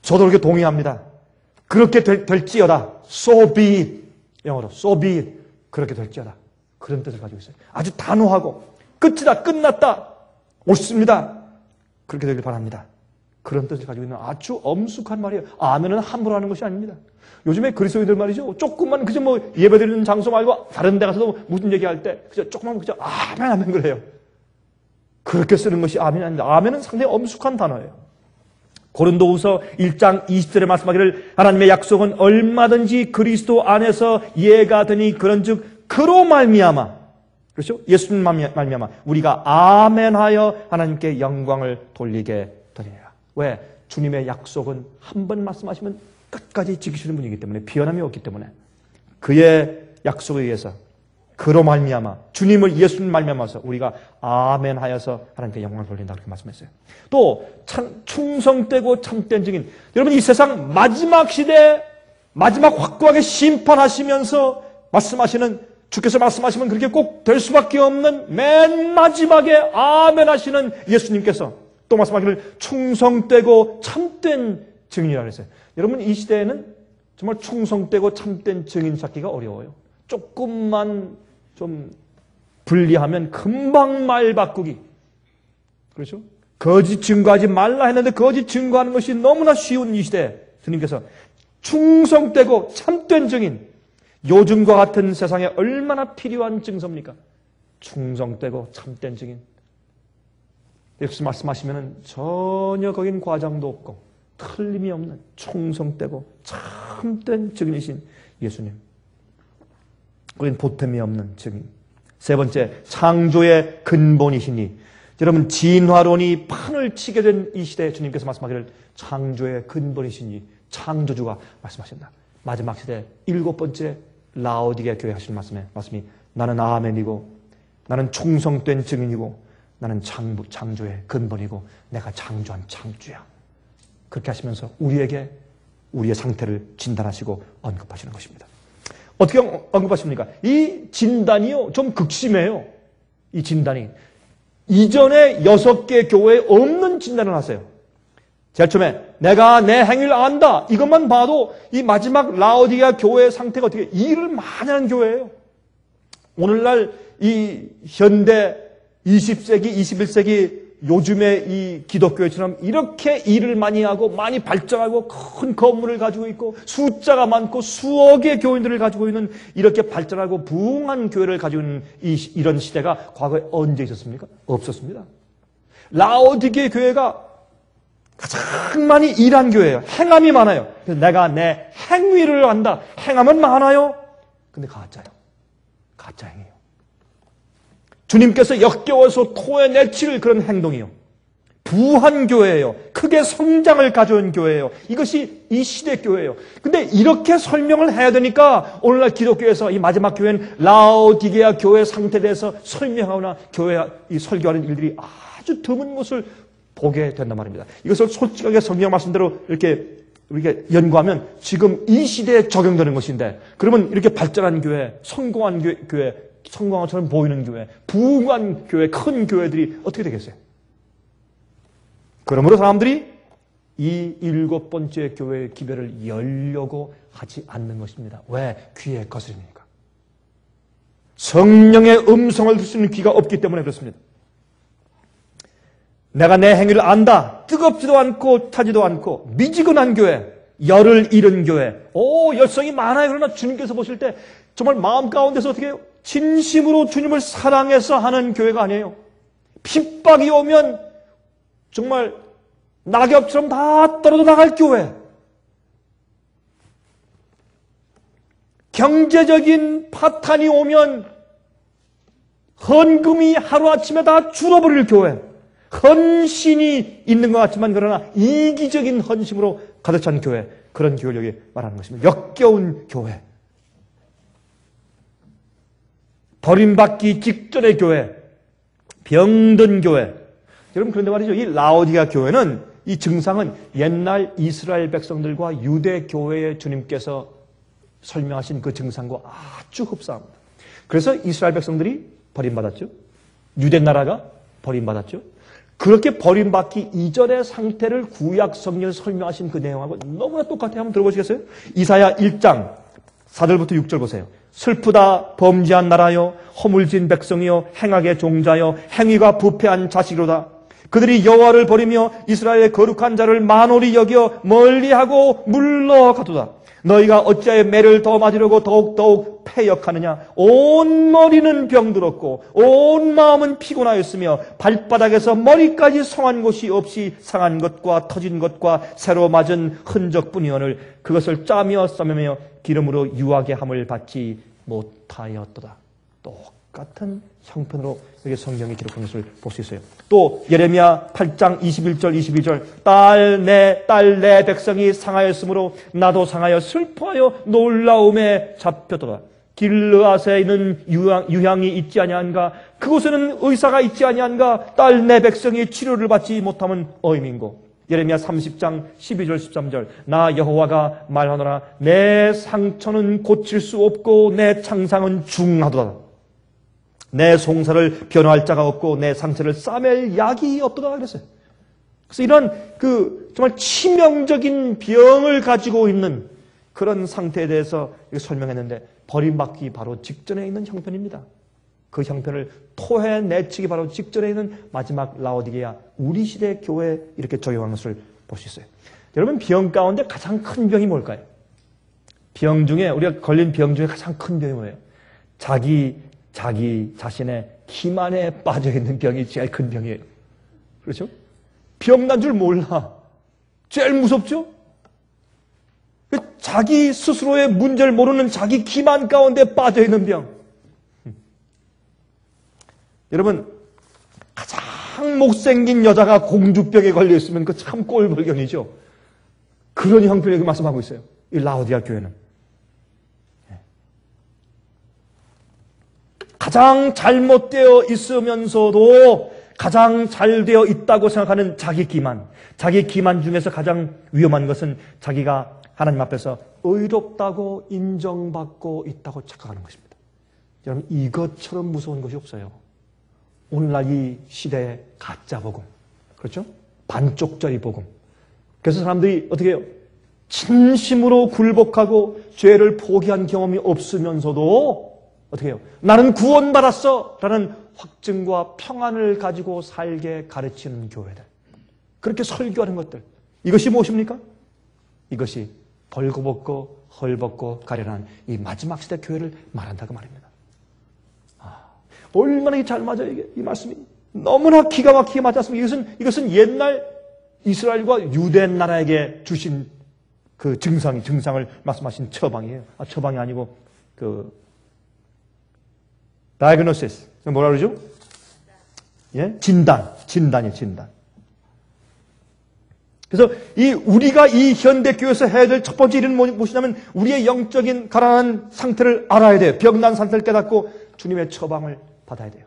저도 그렇게 동의합니다. 그렇게 될지어다. So be it. 영어로 so be it. 그렇게 될지어다. 그런 뜻을 가지고 있어요. 아주 단호하고 끝이다. 끝났다. 옳습니다. 그렇게 되길 바랍니다. 그런 뜻을 가지고 있는 아주 엄숙한 말이에요. 아멘은 함부로 하는 것이 아닙니다. 요즘에 그리스도인들 말이죠. 조금만 그저 뭐 예배드리는 장소 말고 다른 데 가서도 무슨 얘기할 때 그저 조금만 그저 아멘 아멘 그래요. 그렇게 쓰는 것이 아멘이 아닙니다. 아멘은 상당히 엄숙한 단어예요. 고린도후서 1장 20절에 말씀하기를 하나님의 약속은 얼마든지 그리스도 안에서 예가 되니 그런즉 그로 말미암아 그렇죠? 예수님 말미암아 우리가 아멘하여 하나님께 영광을 돌리게 되리라. 왜? 주님의 약속은 한 번 말씀하시면 끝까지 지키시는 분이기 때문에 변함이 없기 때문에 그의 약속에 의해서 그로 말미암아 주님을 예수님 말미암아서 우리가 아멘하여서 하나님께 영광을 돌린다 그렇게 말씀했어요. 또 충성되고 참된 증인. 여러분 이 세상 마지막 시대 마지막 확고하게 심판하시면서 말씀하시는 주께서 말씀하시면 그렇게 꼭 될 수밖에 없는 맨 마지막에 아멘하시는 예수님께서 또 말씀하기를 충성되고 참된 증인이라고 했어요. 여러분 이 시대에는 정말 충성되고 참된 증인 찾기가 어려워요. 조금만 좀 분리하면 금방 말 바꾸기. 그렇죠? 거짓 증거하지 말라 했는데 거짓 증거하는 것이 너무나 쉬운 이 시대에 주님께서 충성되고 참된 증인. 요즘과 같은 세상에 얼마나 필요한 증서입니까? 충성되고 참된 증인. 예수 말씀하시면 전혀 거긴 과장도 없고 틀림이 없는 충성되고 참된 증인이신 예수님. 거긴 보탬이 없는 증인. 세 번째, 창조의 근본이시니. 여러분 진화론이 판을 치게 된 이 시대에 주님께서 말씀하기를 창조의 근본이시니 창조주가 말씀하신다. 마지막 시대 7번째 라오디게 교회 하시는 말씀이 나는 아멘이고 나는 충성된 증인이고 나는 창조의 근본이고 내가 창조한 창조야. 그렇게 하시면서 우리에게 우리의 상태를 진단하시고 언급하시는 것입니다. 어떻게 언급하십니까? 이 진단이요 좀 극심해요. 이 진단이 이전에 6개 교회에 없는 진단을 하세요. 제일 처음에 내가 내 행위를 안다. 이것만 봐도 이 마지막 라오디게아 교회의 상태가 어떻게 일을 많이 하는 교회예요. 오늘날 이 현대 20세기, 21세기 요즘의 이 기독교회처럼 이렇게 일을 많이 하고 많이 발전하고 큰 건물을 가지고 있고 숫자가 많고 수억의 교인들을 가지고 있는 이렇게 발전하고 부흥한 교회를 가지고 있는 이런 시대가 과거에 언제 있었습니까? 없었습니다. 라오디게 교회가 가장 많이 일한 교회예요. 행함이 많아요. 그래서 내가 내 행위를 한다. 행함은 많아요. 근데 가짜예요. 가짜 행위예요. 주님께서 역겨워서 토해내칠 그런 행동이요. 부한 교회예요. 크게 성장을 가져온 교회예요. 이것이 이 시대 교회예요. 근데 이렇게 설명을 해야 되니까 오늘날 기독교에서 이 마지막 교회는 라오디게아 교회 상태에 대해서 설명하거나 교회 이 설교하는 일들이 아주 드문 것을 보게 된단 말입니다. 이것을 솔직하게 성경 말씀대로 이렇게 연구하면 지금 이 시대에 적용되는 것인데 그러면 이렇게 발전한 교회, 성공한 교회, 성공한 것처럼 보이는 교회, 부흥한 교회, 큰 교회들이 어떻게 되겠어요? 그러므로 사람들이 이 7번째 교회의 기별을 열려고 하지 않는 것입니다. 왜? 귀에 거스리니까. 성령의 음성을 들을 수 있는 귀가 없기 때문에 그렇습니다. 내가 내 행위를 안다. 뜨겁지도 않고 타지도 않고 미지근한 교회, 열을 잃은 교회. 열성이 많아요. 그러나 주님께서 보실 때 정말 마음 가운데서 어떻게 해요? 진심으로 주님을 사랑해서 하는 교회가 아니에요. 핍박이 오면 정말 낙엽처럼 다 떨어져 나갈 교회. 경제적인 파탄이 오면 헌금이 하루아침에 다 줄어버릴 교회. 헌신이 있는 것 같지만 그러나 이기적인 헌신으로 가득 찬 교회. 그런 교회를 여기 말하는 것입니다. 역겨운 교회. 버림받기 직전의 교회. 병든 교회. 여러분 그런데 말이죠. 이 라오디게아 교회는 이 증상은 옛날 이스라엘 백성들과 유대 교회의 주님께서 설명하신 그 증상과 아주 흡사합니다. 그래서 이스라엘 백성들이 버림받았죠. 유대 나라가 버림받았죠. 그렇게 버림받기 이전의 상태를 구약 성경에서 설명하신 그 내용하고 너무나 똑같아요. 한번 들어보시겠어요? 이사야 1장 4절부터 6절 보세요. 슬프다 범죄한 나라여 허물진 백성이여 행악의 종자여 행위가 부패한 자식이로다. 그들이 여호와를 버리며 이스라엘의 거룩한 자를 만홀히 여겨 멀리하고 물러가도다. 너희가 어찌하여 매를 더 맞으려고 더욱 패역하느냐. 온 머리는 병들었고 온 마음은 피곤하였으며 발바닥에서 머리까지 성한 곳이 없이 상한 것과 터진 것과 새로 맞은 흔적뿐이오늘 그것을 짜며 싸매며 기름으로 유하게 함을 받지 못하였도다. 똑같은 형편으로 여기 성경에 기록한 것을 볼 수 있어요. 또 예레미야 8장 21절 22절 딸 내 백성이 상하였으므로 나도 상하여 슬퍼하여 놀라움에 잡혔도다. 길르앗에 있는 유향이 있지 아니한가? 그곳에는 의사가 있지 아니한가? 딸 내 백성이 치료를 받지 못하면 어임인고. 예레미야 30장 12절 13절 나 여호와가 말하노라 내 상처는 고칠 수 없고 내 창상은 중하도다. 내 송사를 변호할 자가 없고 내 상처를 싸맬 약이 없도다 그랬어요. 그래서 이런 정말 치명적인 병을 가지고 있는 그런 상태에 대해서 설명했는데 버림받기 바로 직전에 있는 형편입니다. 그 형편을 토해내치기 바로 직전에 있는 마지막 라오디게아 우리 시대 교회에 이렇게 적용한 것을 볼 수 있어요. 여러분 병 가운데 가장 큰 병이 뭘까요? 병 중에 우리가 걸린 병 중에 가장 큰 병이 뭐예요? 자기 자신의 기만에 빠져있는 병이 제일 큰 병이에요. 그렇죠? 병난 줄 몰라. 제일 무섭죠? 자기 스스로의 문제를 모르는 자기 기만 가운데 빠져있는 병. 여러분 가장 못생긴 여자가 공주병에 걸려있으면 그 참 꼴불견이죠. 그런 형편을 말씀하고 있어요. 이 라오디아 교회는. 가장 잘못되어 있으면서도 가장 잘 되어 있다고 생각하는 자기 기만 중에서 가장 위험한 것은 자기가 하나님 앞에서 의롭다고 인정받고 있다고 착각하는 것입니다. 여러분 이것처럼 무서운 것이 없어요. 오늘날 이 시대의 가짜 복음, 그렇죠? 반쪽짜리 복음. 그래서 사람들이 어떻게 해요? 진심으로 굴복하고 죄를 포기한 경험이 없으면서도 어떻게 해요? 나는 구원받았어! 라는 확증과 평안을 가지고 살게 가르치는 교회들. 그렇게 설교하는 것들. 이것이 무엇입니까? 이것이 벌거벗고 헐벗고 가련한 이 마지막 시대 교회를 말한다고 말입니다. 얼마나 잘 맞아요, 이게, 이 말씀이. 너무나 기가 막히게 맞았습니다. 이것은 옛날 이스라엘과 유대 나라에게 주신 그 증상을 말씀하신 처방이에요. 처방이 아니고, diagnosis. 뭐라 그러죠? 예? 진단이에요, 진단. 그래서 우리가 이 현대교회에서 해야 될 첫 번째 일은 무엇이냐면 우리의 영적인 가난한 상태를 알아야 돼요. 병난 상태를 깨닫고 주님의 처방을 받아야 돼요.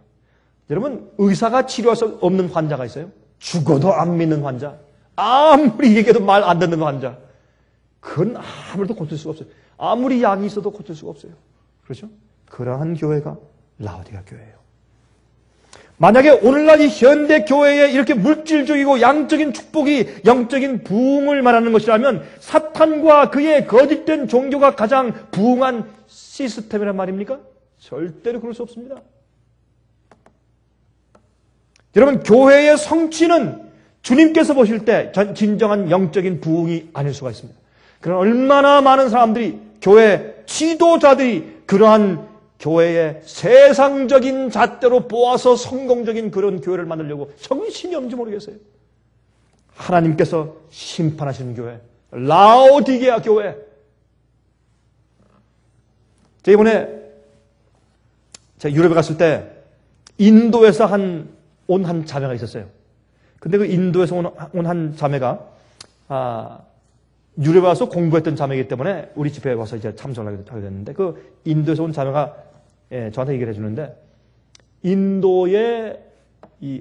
여러분, 의사가 치료할 수 없는 환자가 있어요? 죽어도 안 믿는 환자. 아무리 얘기해도 말 안 듣는 환자. 그건 아무래도 고칠 수가 없어요. 아무리 약이 있어도 고칠 수가 없어요. 그렇죠? 그러한 교회가 라오디가 교회예요. 만약에 오늘날 이 현대 교회에 이렇게 물질적이고 양적인 축복이 영적인 부흥을 말하는 것이라면 사탄과 그의 거짓된 종교가 가장 부흥한 시스템이란 말입니까? 절대로 그럴 수 없습니다. 여러분, 교회의 성취는 주님께서 보실 때 진정한 영적인 부흥이 아닐 수가 있습니다. 그러나 얼마나 많은 사람들이 교회 지도자들이 그러한 교회의 세상적인 잣대로 보아서 성공적인 그런 교회를 만들려고 정신이 없는지 모르겠어요. 하나님께서 심판하시는 교회, 라오디게아 교회. 제가 이번에 제가 유럽에 갔을 때 인도에서 온 한 자매가 있었어요. 근데 그 인도에서 온 한 자매가 유럽에 와서 공부했던 자매이기 때문에 우리 집에 와서 이제 참석을 하게 됐는데 그 인도에서 온 자매가 저한테 얘기를 해주는데 인도에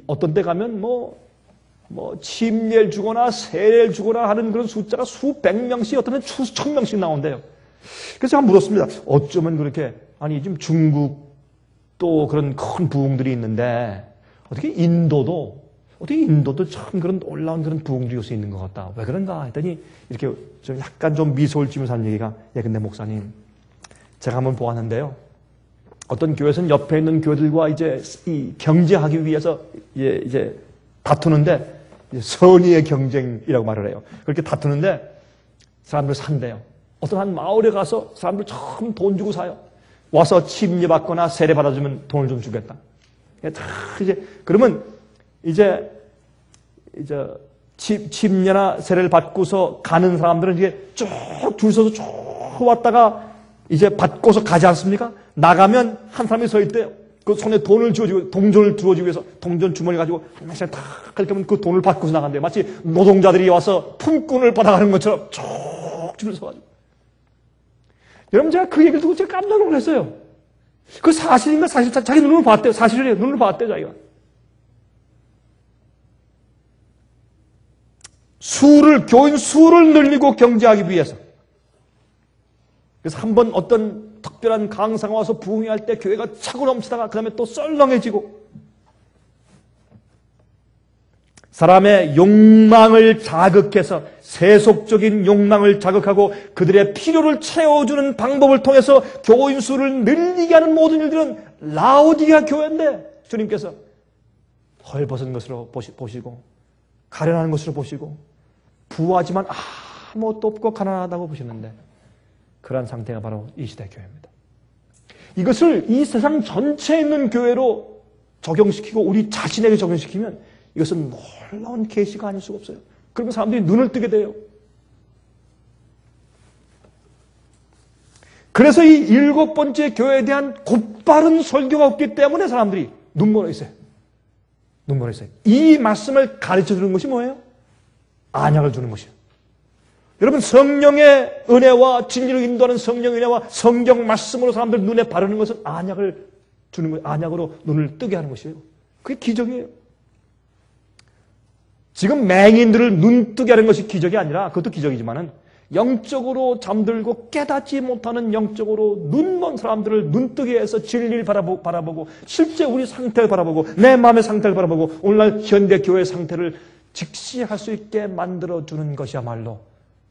어떤 데 가면 침례를 주거나 세례를 주거나 하는 그런 숫자가 수백 명씩 어떤 데는 수천 명씩 나온대요. 그래서 제가 물었습니다. 어쩌면 그렇게 지금 중국 또 그런 큰 부흥들이 있는데 어떻게 인도도 참 그런 놀라운 그런 부흥주의 요소 있는 것 같다. 왜 그런가 했더니 이렇게 좀 약간 좀 미소를 지면서 하는 얘기가, 근데 목사님, 제가 한번 보았는데요. 어떤 교회에서는 옆에 있는 교회들과 이제 이 경쟁하기 위해서 이제 다투는데, 선의의 경쟁이라고 말을 해요. 그렇게 다투는데 사람들 산대요. 어떤 한 마을에 가서 사람들 처음 돈 주고 사요. 와서 침례받거나 세례 받아주면 돈을 좀 주겠다. 그러면 이제 침례나 세례를 받고서 가는 사람들은 이게 쭉 줄 서서 쭉 왔다가 이제 받고서 가지 않습니까? 나가면 한 사람이 서 있대요. 그 손에 돈을 주어주고, 동전을 주어주기 위해서 동전 주머니 가지고 한 번씩 탁 그렇게 하면 그 돈을 받고서 나간대요. 마치 노동자들이 와서 품꾼을 받아가는 것처럼 쭉 줄을 서가지고. 여러분, 제가 그 얘기를 듣고 제가 깜짝 놀랐어요. 그 사실인가? 사실, 자기 눈으로 봤대요. 사실이에요. 눈으로 봤대요, 자기가. 교인 수를 늘리고 경제하기 위해서. 그래서 한번 어떤 특별한 강사가 와서 부흥회 할 때 교회가 차고 넘치다가 그 다음에 또 썰렁해지고, 사람의 욕망을 자극해서, 세속적인 욕망을 자극하고 그들의 필요를 채워주는 방법을 통해서 교인 수를 늘리게 하는 모든 일들은 라오디게아 교회인데, 주님께서 헐벗은 것으로 보시고 가련한 것으로 보시고 부하지만 아무것도 없고 가난하다고 보시는데, 그러한 상태가 바로 이 시대 교회입니다. 이것을 이 세상 전체에 있는 교회로 적용시키고 우리 자신에게 적용시키면 이것은 놀라운 계시가 아닐 수가 없어요. 그러면 사람들이 눈을 뜨게 돼요. 그래서 이 7번째 교회에 대한 곧바른 설교가 없기 때문에 사람들이 눈멀어 있어요. 눈멀어 있어요. 이 말씀을 가르쳐 주는 것이 뭐예요? 안약을 주는 것이에요. 여러분, 성령의 은혜와 진리로 인도하는 성령의 은혜와 성경 말씀으로 사람들 눈에 바르는 것은 안약을 주는 거예요. 안약으로 눈을 뜨게 하는 것이에요. 그게 기적이에요. 지금 맹인들을 눈 뜨게 하는 것이 기적이 아니라, 그것도 기적이지만은 영적으로 잠들고 깨닫지 못하는 영적으로 눈먼 사람들을 눈뜨게 해서 진리를 바라보고 실제 우리 상태를 바라보고 내 마음의 상태를 바라보고 오늘날 현대교회의 상태를 직시할 수 있게 만들어주는 것이야말로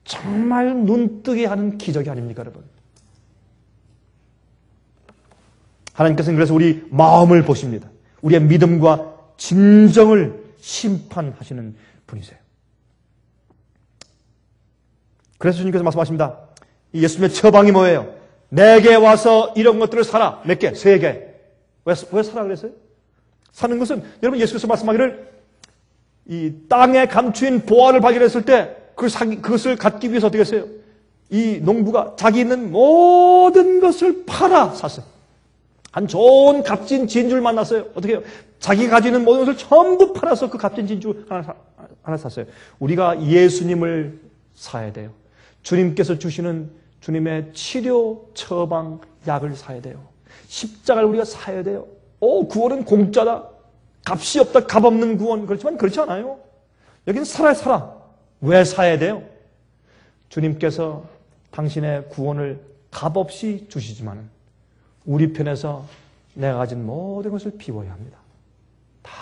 정말 눈뜨게 하는 기적이 아닙니까, 여러분? 하나님께서는 그래서 우리 마음을 보십니다. 우리의 믿음과 진정을 심판하시는 분이세요. 그래서 주님께서 말씀하십니다. 이 예수님의 처방이 뭐예요? 내게 와서 이런 것들을 사라. 몇 개? 3개. 왜 사라 그랬어요? 사는 것은, 여러분, 예수께서 말씀하기를 이 땅에 감추인 보화를 발견했을 때 그것을 갖기 위해서 어떻게 했어요? 이 농부가 자기 있는 모든 것을 팔아 샀어요. 한 좋은 값진 진주를 만났어요. 어떻게 해요? 자기가 가지고 있는 모든 것을 전부 팔아서 그 값진 진주 하나 샀어요. 우리가 예수님을 사야 돼요. 주님께서 주시는 주님의 치료, 처방, 약을 사야 돼요. 십자가를 우리가 사야 돼요. 구원은 공짜다. 값이 없다. 값 없는 구원. 그렇지만 그렇지 않아요. 여기는 살아. 왜 사야 돼요? 주님께서 당신의 구원을 값없이 주시지만 우리 편에서 내가 가진 모든 것을 비워야 합니다. 다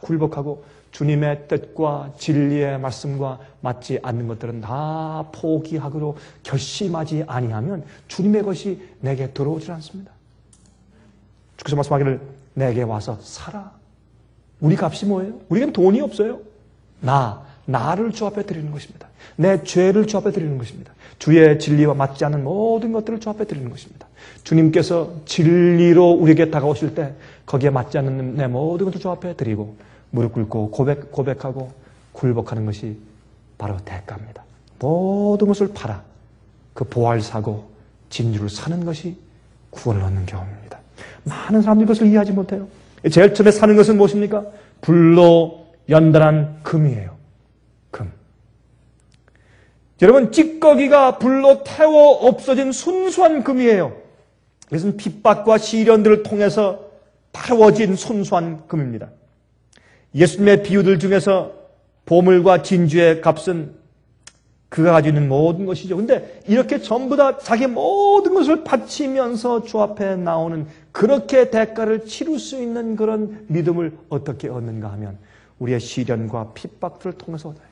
굴복하고 주님의 뜻과 진리의 말씀과 맞지 않는 것들은 다 포기하기로 결심하지 아니하면 주님의 것이 내게 들어오질 않습니다. 주께서 말씀하기를 내게 와서 사라. 우리 값이 뭐예요? 우리에겐 돈이 없어요. 나를 주 앞에 드리는 것입니다. 내 죄를 주 앞에 드리는 것입니다. 주의 진리와 맞지 않는 모든 것들을 주 앞에 드리는 것입니다. 주님께서 진리로 우리에게 다가오실 때 거기에 맞지 않는 내 모든 것을 주 앞에 드리고 무릎 꿇고 고백하고 굴복하는 것이 바로 대가입니다. 모든 것을 팔아 그 보화를 사고 진주를 사는 것이 구원을 얻는 경험입니다. 많은 사람들이 그것을 이해하지 못해요. 제일 처음에 사는 것은 무엇입니까? 불로 연단한 금이에요. 금. 여러분, 찌꺼기가 불로 태워 없어진 순수한 금이에요. 이것은 핍박과 시련들을 통해서 다루어진 순수한 금입니다. 예수님의 비유들 중에서 보물과 진주의 값은 그가 가지고 있는 모든 것이죠. 근데 이렇게 전부 다 자기 모든 것을 바치면서 주 앞에 나오는 그렇게 대가를 치를 수 있는 그런 믿음을 어떻게 얻는가 하면 우리의 시련과 핍박들을 통해서 얻어요.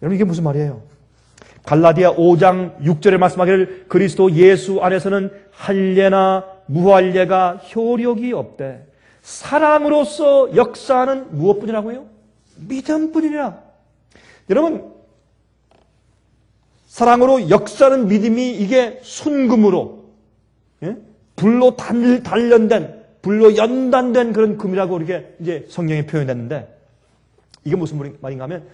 여러분 이게 무슨 말이에요? 갈라디아 5장 6절에 말씀하기를 그리스도 예수 안에서는 할례나 무할례가 효력이 없대. 사랑으로서 역사하는 무엇뿐이라고요? 믿음뿐이라. 여러분 사랑으로 역사하는 믿음이 이게 순금으로 불로 단련된 불로 연단된 그런 금이라고 이렇게 이제 성경에 표현됐는데 이게 무슨 말인가 하면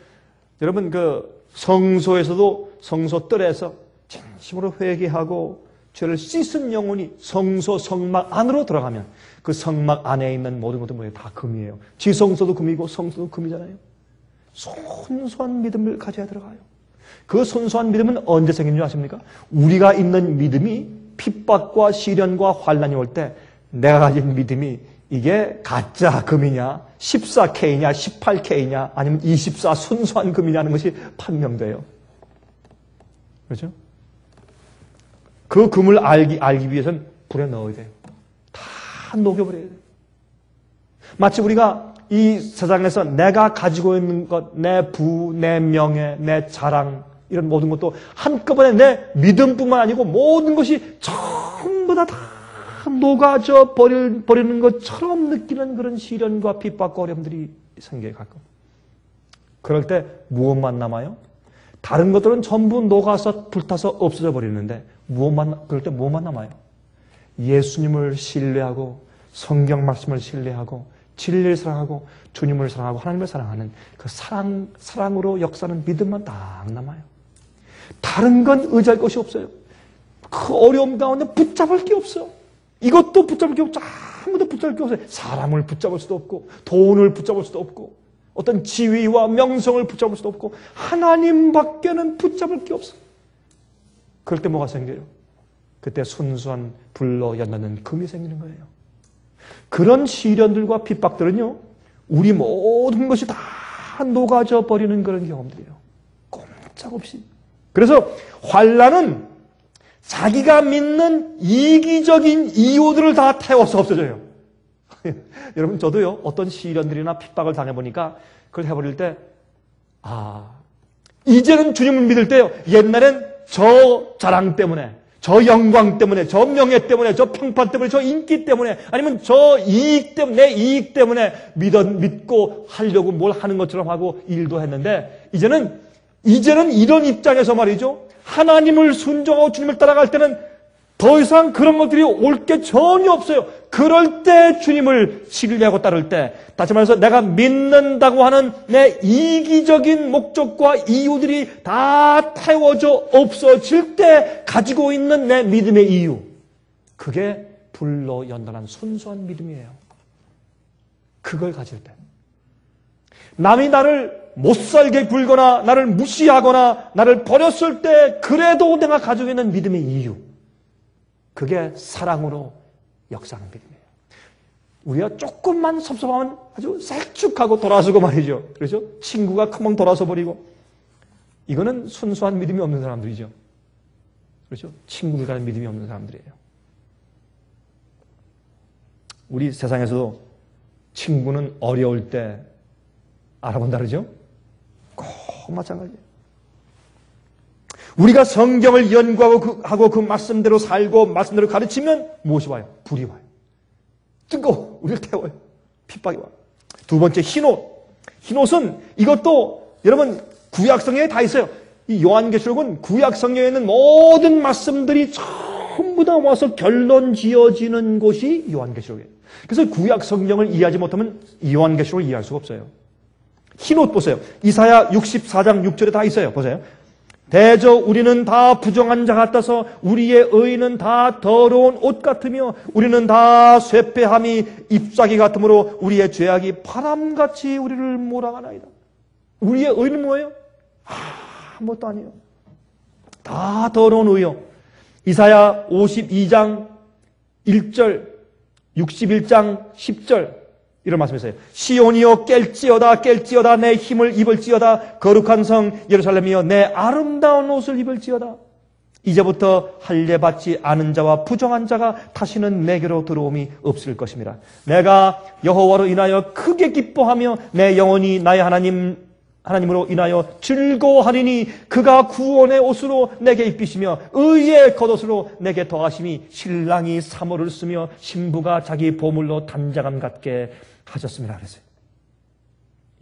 여러분 그 성소에서도 성소 뜰에서 진심으로 회개하고 죄를 씻은 영혼이 성소 성막 안으로 들어가면 그 성막 안에 있는 모든 것도 뭐예요? 다 금이에요. 지성소도 금이고 성소도 금이잖아요. 순수한 믿음을 가져야 들어가요. 그 순수한 믿음은 언제 생기는 줄 아십니까? 우리가 있는 믿음이 핍박과 시련과 환난이 올 때 내가 가진 믿음이 이게 가짜 금이냐 14K냐 18K냐 아니면 24 순수한 금이냐는 것이 판명돼요. 그렇죠? 그 금을 알기 위해서는 불에 넣어야 돼요. 다 녹여버려야 돼요. 마치 우리가 이 세상에서 내가 가지고 있는 것, 내 부, 내 명예, 내 자랑 이런 모든 것도 한꺼번에 내 믿음뿐만 아니고 모든 것이 전부 다 녹아져 버리는 것처럼 느끼는 그런 시련과 핍박과 어려움들이 생겨요. 가끔. 그럴 때 무엇만 남아요? 다른 것들은 전부 녹아서 불타서 없어져 버리는데 그럴 때 무엇만 남아요? 예수님을 신뢰하고 성경 말씀을 신뢰하고 진리를 사랑하고 주님을 사랑하고 하나님을 사랑하는 그 사랑으로 역사하는 믿음만 딱 남아요. 다른 건 의지할 것이 없어요. 그 어려움 가운데 붙잡을 게 없어요. 이것도 붙잡을 게 없고 아무도 붙잡을 게 없어요. 사람을 붙잡을 수도 없고 돈을 붙잡을 수도 없고 어떤 지위와 명성을 붙잡을 수도 없고 하나님밖에는 붙잡을 게 없어요. 그럴 때 뭐가 생겨요? 그때 순수한 불로 연다는 금이 생기는 거예요. 그런 시련들과 핍박들은요, 우리 모든 것이 다 녹아져 버리는 그런 경험들이에요. 꼼짝없이. 그래서 환난은 자기가 믿는 이기적인 이유들을 다 태워서 없어져요. 여러분 저도요 어떤 시련들이나 핍박을 당해보니까 그걸 해버릴 때 이제는 주님을 믿을 때요 옛날엔 저 자랑 때문에 저 영광 때문에 저 명예 때문에 저 평판 때문에 저 인기 때문에 아니면 저 이익 때문에 내 이익 때문에 믿고 하려고 뭘 하는 것처럼 하고 일도 했는데 이제는 이런 입장에서 말이죠 하나님을 순종하고 주님을 따라갈 때는 더 이상 그런 것들이 올 게 전혀 없어요. 그럴 때 주님을 신뢰하고 따를 때 다시 말해서 내가 믿는다고 하는 내 이기적인 목적과 이유들이 다 태워져 없어질 때 가지고 있는 내 믿음의 이유 그게 불로 연단한 순수한 믿음이에요. 그걸 가질 때 남이 나를 못살게 굴거나 나를 무시하거나 나를 버렸을 때 그래도 내가 가지고 있는 믿음의 이유 그게 사랑으로 역사하는 믿음이에요. 우리가 조금만 섭섭하면 아주 셀쭉하고 돌아서고 말이죠. 그렇죠? 친구가 금방 돌아서 버리고 이거는 순수한 믿음이 없는 사람들이죠. 그렇죠? 친구들과는 믿음이 없는 사람들이에요. 우리 세상에서도 친구는 어려울 때 알아본다 그러죠? 꼭 마찬가지예요. 우리가 성경을 연구하고 그 말씀대로 살고 말씀대로 가르치면 무엇이 와요? 불이 와요. 뜨거워. 우리를 태워요. 핍박이 와요. 두 번째 흰옷. 흰옷은 이것도 여러분 구약성경에 다 있어요. 이 요한계시록은 구약성경에 있는 모든 말씀들이 전부 다 와서 결론 지어지는 곳이 요한계시록이에요. 그래서 구약성경을 이해하지 못하면 요한계시록을 이해할 수가 없어요. 흰옷 보세요. 이사야 64장 6절에 다 있어요. 보세요. 대저 우리는 다 부정한 자 같아서 우리의 의는 다 더러운 옷 같으며 우리는 다 쇠폐함이 잎사귀 같으므로 우리의 죄악이 바람같이 우리를 몰아가나이다. 우리의 의는 뭐예요? 아무것도 아니에요. 다 더러운 의요. 이사야 52장 1절 61장 10절 이런 말씀이세요. 시온이여 깰지어다 깰지어다 내 힘을 입을지어다 거룩한 성 예루살렘이여 내 아름다운 옷을 입을지어다. 이제부터 할례받지 않은 자와 부정한 자가 다시는 내게로 들어옴이 없을 것입니다. 내가 여호와로 인하여 크게 기뻐하며 내 영혼이 나의 하나님으로 인하여 즐거워하리니 그가 구원의 옷으로 내게 입히시며 의의 겉옷으로 내게 더하심이 신랑이 사모를 쓰며 신부가 자기 보물로 단장함 같게 하셨습니다. 그랬어요.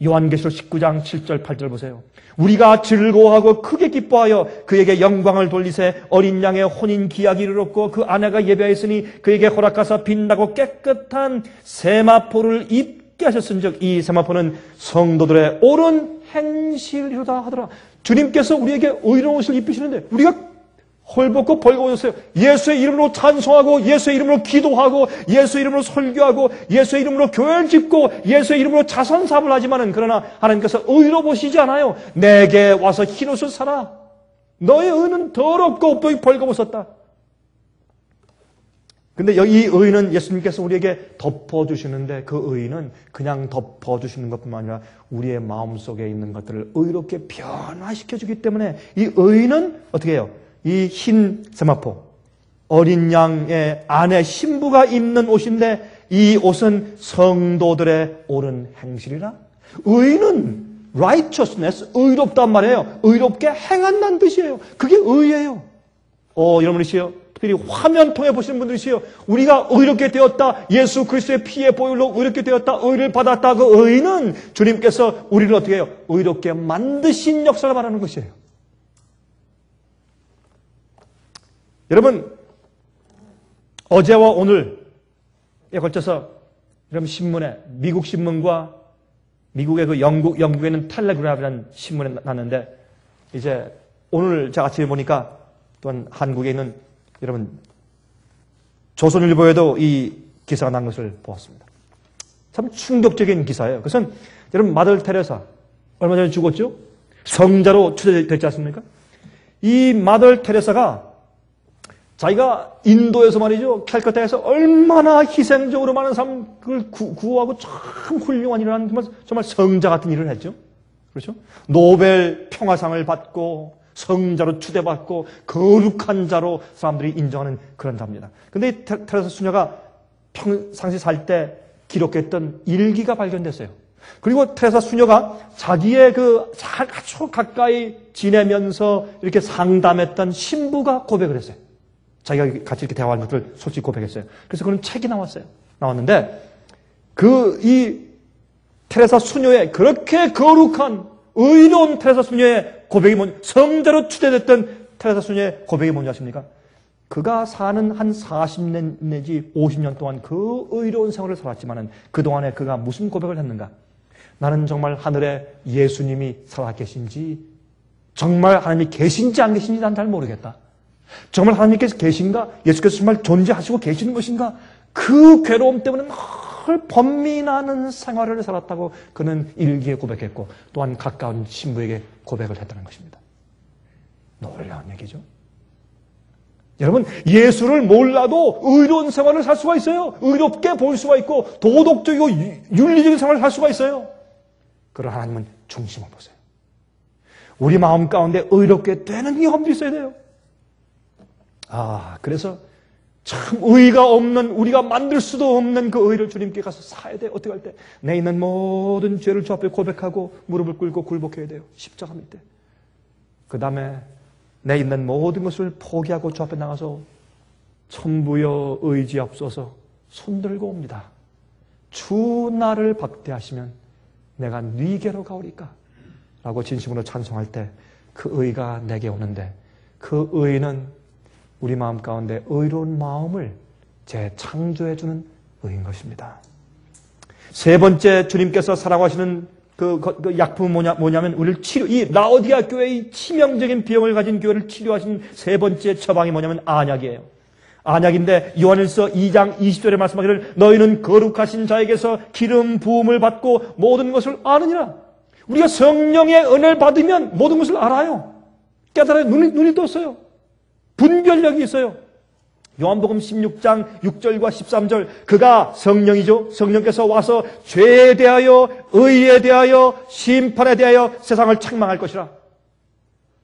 요한계시록 19장 7절 8절 보세요. 우리가 즐거워하고 크게 기뻐하여 그에게 영광을 돌리세 어린 양의 혼인 기약이 이르렀고 그 아내가 예배하였으니 그에게 허락하사 빛나고 깨끗한 세마포를 입게 하셨은즉 이 세마포는 성도들의 옳은 행실이로다 하더라. 주님께서 우리에게 의로운 옷을 입히시는데 우리가 헐벗고 벌거벗었어요. 예수의 이름으로 찬송하고 예수의 이름으로 기도하고 예수의 이름으로 설교하고 예수의 이름으로 교회를 짓고 예수의 이름으로 자선사업을 하지만은 그러나 하나님께서 의로 보시지 않아요. 내게 와서 흰옷을 사라. 너의 의는 더럽고 벌거벗었다. 근데 이 의는 예수님께서 우리에게 덮어주시는데 그 의는 그냥 덮어주시는 것뿐만 아니라 우리의 마음속에 있는 것들을 의롭게 변화시켜주기 때문에 이 의는 어떻게 해요? 이 흰 세마포, 어린 양의 아내 신부가 입는 옷인데 이 옷은 성도들의 옳은 행실이라. 의는 righteousness, 의롭단 말이에요. 의롭게 행한다는 뜻이에요. 그게 의예요. 여러분이시요. 특별히 화면 통해 보시는 분들이시요. 우리가 의롭게 되었다. 예수 그리스도의 피의 보혈로 의롭게 되었다. 의를 받았다. 그 의는 주님께서 우리를 어떻게 해요? 의롭게 만드신 역사를 말하는 것이에요. 여러분, 어제와 오늘에 걸쳐서 여러분 신문에 미국 신문과 미국의 그 영국에 있는 텔레그래프라는 신문에 났는데 이제 오늘 제가 아침에 보니까 또한 한국에 있는 여러분 조선일보에도 이 기사가 난 것을 보았습니다. 참 충격적인 기사예요. 그것은 여러분 마들 테레사 얼마 전에 죽었죠? 성자로 추대됐지 않습니까? 이 마들 테레사가 자기가 인도에서 말이죠. 캘커타에서 얼마나 희생적으로 많은 사람을 구호하고 참 훌륭한 일을 하는 정말 성자 같은 일을 했죠. 그렇죠? 노벨 평화상을 받고 성자로 추대받고 거룩한 자로 사람들이 인정하는 그런 자입니다. 그런데 테레사 수녀가 평상시 살 때 기록했던 일기가 발견됐어요. 그리고 테레사 수녀가 자기의 아주 가까이 지내면서 이렇게 상담했던 신부가 고백을 했어요. 자기가 같이 이렇게 대화하는 것을 솔직히 고백했어요. 그래서 그런 책이 나왔는데, 이 테레사 수녀의 그렇게 거룩한, 의로운 테레사 수녀의 고백이 성자로 추대됐던 테레사 수녀의 고백이 뭔지 아십니까? 그가 사는 한 40년 내지 50년 동안 그 의로운 생활을 살았지만은 그동안에 그가 무슨 고백을 했는가? 나는 정말 하늘에 예수님이 살아계신지, 정말 하나님이 계신지 안 계신지 난 잘 모르겠다. 정말 하나님께서 계신가? 예수께서 정말 존재하시고 계시는 것인가? 그 괴로움 때문에 늘 번민하는 생활을 살았다고 그는 일기에 고백했고 또한 가까운 신부에게 고백을 했다는 것입니다. 놀라운 얘기죠. 여러분, 예수를 몰라도 의로운 생활을 살 수가 있어요. 의롭게 볼 수가 있고 도덕적이고 윤리적인 생활을 할 수가 있어요. 그러나 하나님은 중심을 보세요. 우리 마음 가운데 의롭게 되는 경험도 있어야 돼요. 그래서 참 의가 없는, 우리가 만들 수도 없는 그 의를 주님께 가서 사야 돼. 어떻게 할 때? 내 있는 모든 죄를 주 앞에 고백하고 무릎을 꿇고 굴복해야 돼요. 십자가 밑에. 그 다음에 내 있는 모든 것을 포기하고 주 앞에 나가서 천부여 의지없어서 손들고 옵니다. 주 나를 박대하시면 내가 네게로 가오리까? 라고 진심으로 찬송할 때 그 의가 내게 오는데 그 의는 우리 마음 가운데 의로운 마음을 재창조해주는 의인 것입니다. 세 번째 주님께서 사랑하시는 그 약품은 뭐냐면 우리를 이 라오디아 교회의 치명적인 병을 가진 교회를 치료하신 세 번째 처방이 뭐냐면 안약이에요. 안약인데 요한일서 2장 20절에 말씀하기를 너희는 거룩하신 자에게서 기름 부음을 받고 모든 것을 아느니라. 우리가 성령의 은혜를 받으면 모든 것을 알아요. 깨달아요. 눈이 떴어요. 분별력이 있어요. 요한복음 16장 6절과 13절 그가 성령이죠. 성령께서 와서 죄에 대하여 의에 대하여 심판에 대하여 세상을 책망할 것이라.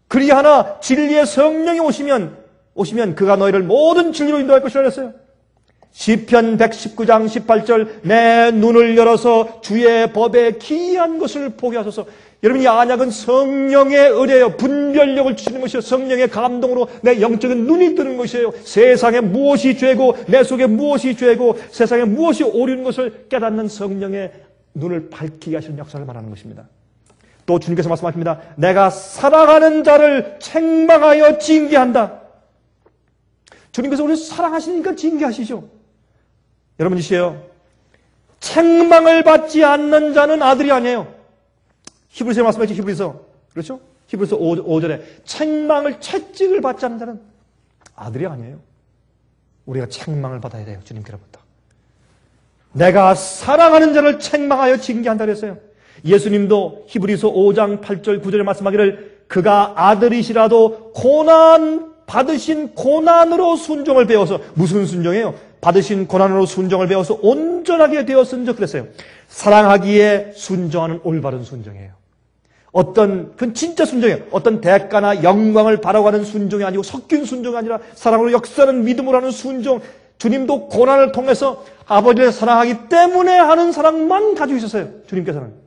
그리하나 진리의 성령이 오시면 그가 너희를 모든 진리로 인도할 것이라 그랬어요. 시편 119장 18절 내 눈을 열어서 주의 법에 기이한 것을 보게 하소서. 여러분 이 언약은 성령의 의뢰요. 분별력을 주시는 것이요. 성령의 감동으로 내 영적인 눈이 뜨는 것이에요. 세상에 무엇이 죄고 내 속에 무엇이 죄고 세상에 무엇이 옳은 것을 깨닫는 성령의 눈을 밝히게 하시는 역사를 말하는 것입니다. 또 주님께서 말씀하십니다. 내가 사랑하는 자를 책망하여 징계한다. 주님께서 우리를 사랑하시니까 징계하시죠. 여러분이시에요. 책망을 받지 않는 자는 아들이 아니에요. 히브리서에 말씀하셨죠. 히브리서. 그렇죠? 히브리서 5절에 채찍을 받지 않는 자는 아들이 아니에요. 우리가 책망을 받아야 돼요. 주님께로부터. 내가 사랑하는 자를 책망하여 징계한다 그랬어요. 예수님도 히브리서 5장 8절 9절에 말씀하기를 그가 아들이시라도 고난 받으신 고난으로 순종을 배워서 무슨 순종이에요? 받으신 고난으로 순종을 배워서 온전하게 되었은즉 그랬어요. 사랑하기에 순종하는 올바른 순종이에요. 그건 진짜 순종이에요. 어떤 대가나 영광을 바라고하는 순종이 아니고 섞인 순종이 아니라 사랑으로 역사하는 믿음으로 하는 순종. 주님도 고난을 통해서 아버지를 사랑하기 때문에 하는 사랑만 가지고 있었어요. 주님께서는.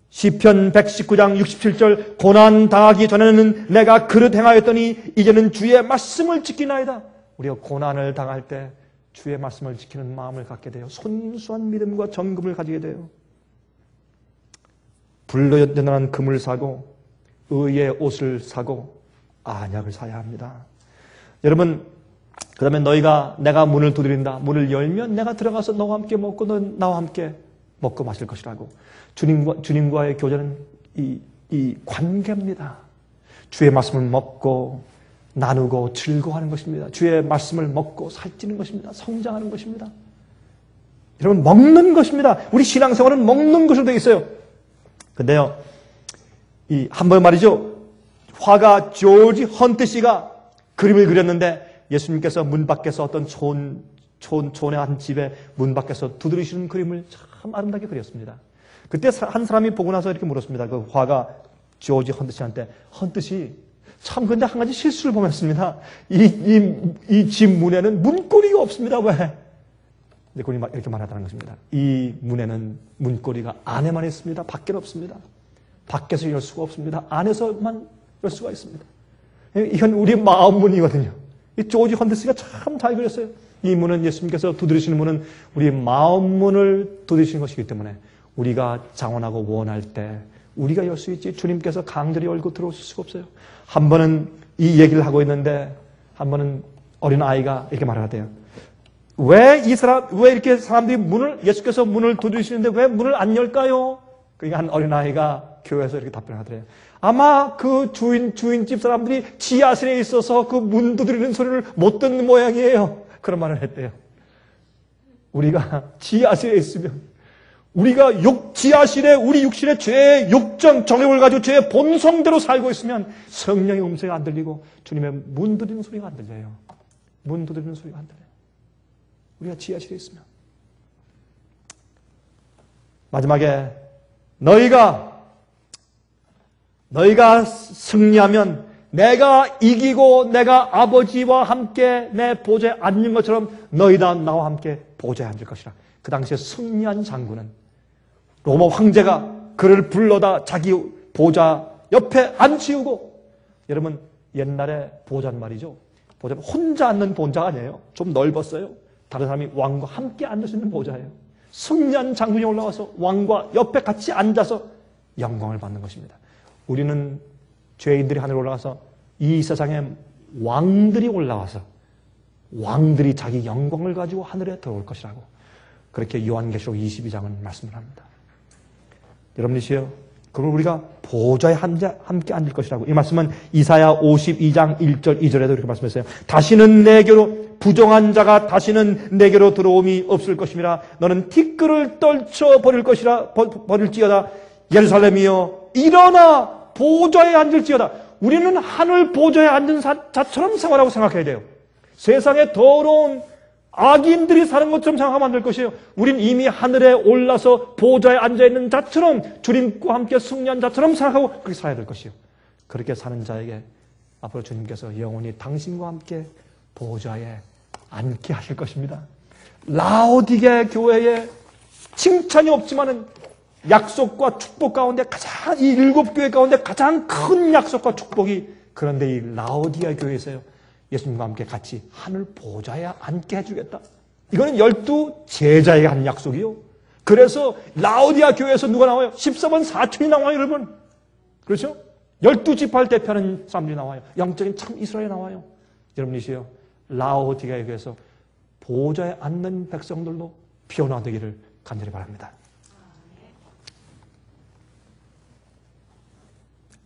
시편 119장 67절 고난 당하기 전에는 내가 그릇 행하였더니 이제는 주의 말씀을 지키나이다. 우리가 고난을 당할 때 주의 말씀을 지키는 마음을 갖게 돼요. 순수한 믿음과 정금을 가지게 돼요. 불로 연단한 금을 사고 의의 옷을 사고 안약을 사야 합니다. 여러분 그 다음에 내가 문을 두드린다. 문을 열면 내가 들어가서 너와 함께 먹고 넌 나와 함께 먹고 마실 것이라고. 주님과의 교제는 이 관계입니다. 주의 말씀을 먹고 나누고 즐거워하는 것입니다. 주의 말씀을 먹고 살찌는 것입니다. 성장하는 것입니다. 여러분 먹는 것입니다. 우리 신앙생활은 먹는 것으로 되어 있어요. 근데요, 한 번 말이죠. 화가 조지 헌트 씨가 그림을 그렸는데 예수님께서 문 밖에서 어떤 촌의 한 집에 문 밖에서 두드리시는 그림을 참 아름답게 그렸습니다. 그때 한 사람이 보고 나서 이렇게 물었습니다. 그 화가 조지 헌트 씨한테 헌트 씨, 참 근데 한 가지 실수를 범했습니다. 이 집 문에는 문고리가 없습니다. 왜? 근데 그분이 이렇게 말하다는 것입니다. 이 문에는 문고리가 안에만 있습니다. 밖에는 없습니다. 밖에서 열 수가 없습니다. 안에서만 열 수가 있습니다. 이건 우리 마음 문이거든요. 이 조지 헌트 씨가 참 잘 그렸어요. 이 문은 예수님께서 두드리시는 문은 우리 마음 문을 두드리시는 것이기 때문에 우리가 장원하고 원할 때 우리가 열 수 있지 주님께서 강제로 열고 들어오실 수가 없어요. 한 번은 이 얘기를 하고 있는데 한 번은 어린 아이가 이렇게 말하대요. 왜 이렇게 사람들이 예수께서 문을 두드리시는데 왜 문을 안 열까요? 그러니까 한 어린 아이가 교회에서 이렇게 답변하더래요. 아마 그 주인집 사람들이 지하실에 있어서 그 문 두드리는 소리를 못 듣는 모양이에요. 그런 말을 했대요. 우리가 지하실에 있으면 우리가 지하실에 우리 육신의 죄의 욕정, 정욕을 가지고 죄의 본성대로 살고 있으면 성령의 음성이 안 들리고 주님의 문 두드리는 소리가 안 들려요. 문 두드리는 소리가 안 들려요. 우리가 지하실에 있으면. 마지막에 너희가 승리하면 내가 이기고 내가 아버지와 함께 내 보좌에 앉는 것처럼 너희다 나와 함께 보좌에 앉을 것이라. 그 당시에 승리한 장군은 로마 황제가 그를 불러다 자기 보좌 옆에 앉히우고, 여러분 옛날에 보좌는 말이죠. 보좌는 혼자 앉는 보좌가 아니에요. 좀 넓었어요. 다른 사람이 왕과 함께 앉을 수 있는 보좌예요. 승리한 장군이 올라와서 왕과 옆에 같이 앉아서 영광을 받는 것입니다. 우리는 죄인들이 하늘에 올라가서 이 세상에 왕들이 올라와서 왕들이 자기 영광을 가지고 하늘에 들어올 것이라고 그렇게 요한계시록 22장은 말씀을 합니다. 여러분이시여, 그걸 우리가 보좌에 함께 앉을 것이라고. 이 말씀은 이사야 52장 1절 2절에도 이렇게 말씀했어요. 다시는 내게로 부정한 자가 다시는 내게로 들어옴이 없을 것임이라. 너는 티끌을 떨쳐 버릴지어다. 예루살렘이여 일어나 보좌에 앉을지어다. 우리는 하늘 보좌에 앉은 자처럼 생활하고 생각해야 돼요. 세상에 더러운 악인들이 사는 것처럼 생각하면 안 될 것이에요. 우린 이미 하늘에 올라서 보좌에 앉아있는 자처럼 주님과 함께 승리한 자처럼 생각하고 그렇게 살아야 될 것이에요. 그렇게 사는 자에게 앞으로 주님께서 영원히 당신과 함께 보좌에 앉게 하실 것입니다. 라오디게 교회에 칭찬이 없지만은 약속과 축복 가운데 가장, 이 7교회 가운데 가장 큰 약속과 축복이, 그런데 이 라오디게 교회에서요, 예수님과 함께 같이 하늘 보좌에 앉게 해주겠다. 이거는 12 제자에게 하는 약속이요. 그래서 라오디아 교회에서 누가 나와요? 14번 사촌이 나와요, 여러분. 그렇죠? 12지파를 대표하는 사람들이 나와요. 영적인 참 이스라엘이 나와요. 여러분이시요, 라오디아 교회에서 보좌에 앉는 백성들로 피어나되기를 간절히 바랍니다.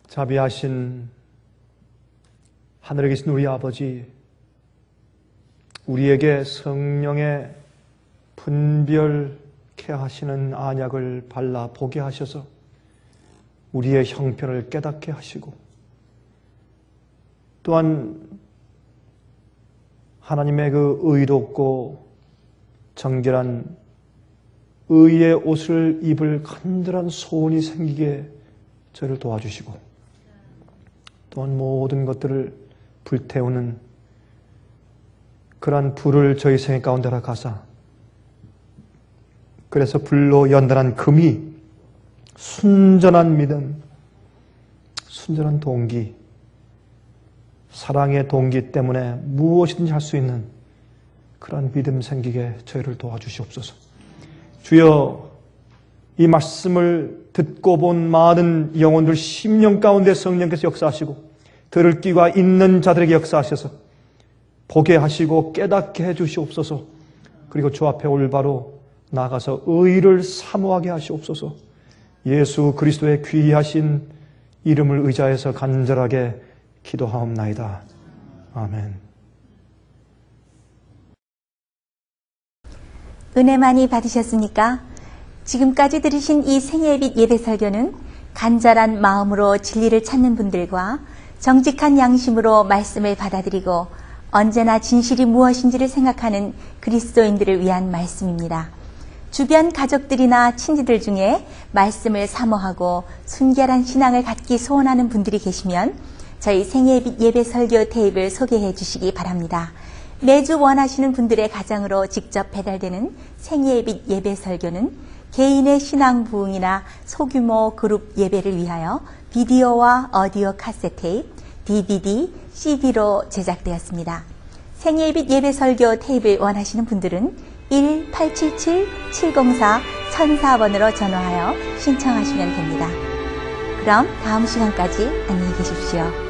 자비하신 하늘에 계신 우리 아버지, 우리에게 성령의 분별케 하시는 안약을 발라 보게 하셔서 우리의 형편을 깨닫게 하시고, 또한 하나님의 그 의롭고 정결한 의의 옷을 입을 간절한 소원이 생기게 저를 도와주시고, 또한 모든 것들을 불태우는 그러한 불을 저희 생애 가운데라 가사, 그래서 불로 연단한 금이 순전한 믿음, 순전한 동기, 사랑의 동기 때문에 무엇이든지 할 수 있는 그러한 믿음 생기게 저희를 도와주시옵소서. 주여, 이 말씀을 듣고 본 많은 영혼들 심령 가운데 성령께서 역사하시고 들을 귀가 있는 자들에게 역사하셔서 보게 하시고 깨닫게 해주시옵소서. 그리고 주 앞에 올바로 나가서 의를 사모하게 하시옵소서. 예수 그리스도의 귀하신 이름을 의지해서 간절하게 기도하옵나이다. 아멘. 은혜 많이 받으셨습니까? 지금까지 들으신 이 생애빛 예배 설교는 간절한 마음으로 진리를 찾는 분들과 정직한 양심으로 말씀을 받아들이고 언제나 진실이 무엇인지를 생각하는 그리스도인들을 위한 말씀입니다. 주변 가족들이나 친지들 중에 말씀을 사모하고 순결한 신앙을 갖기 소원하는 분들이 계시면 저희 생애빛 예배 설교 테이프를 소개해 주시기 바랍니다. 매주 원하시는 분들의 가정으로 직접 배달되는 생애빛 예배 설교는 개인의 신앙 부흥이나 소규모 그룹 예배를 위하여 비디오와 오디오 카세트 테이프, DVD, CD로 제작되었습니다. 생애빛 예배 설교 테이프를 원하시는 분들은 1-877-704-1004번으로 전화하여 신청하시면 됩니다. 그럼 다음 시간까지 안녕히 계십시오.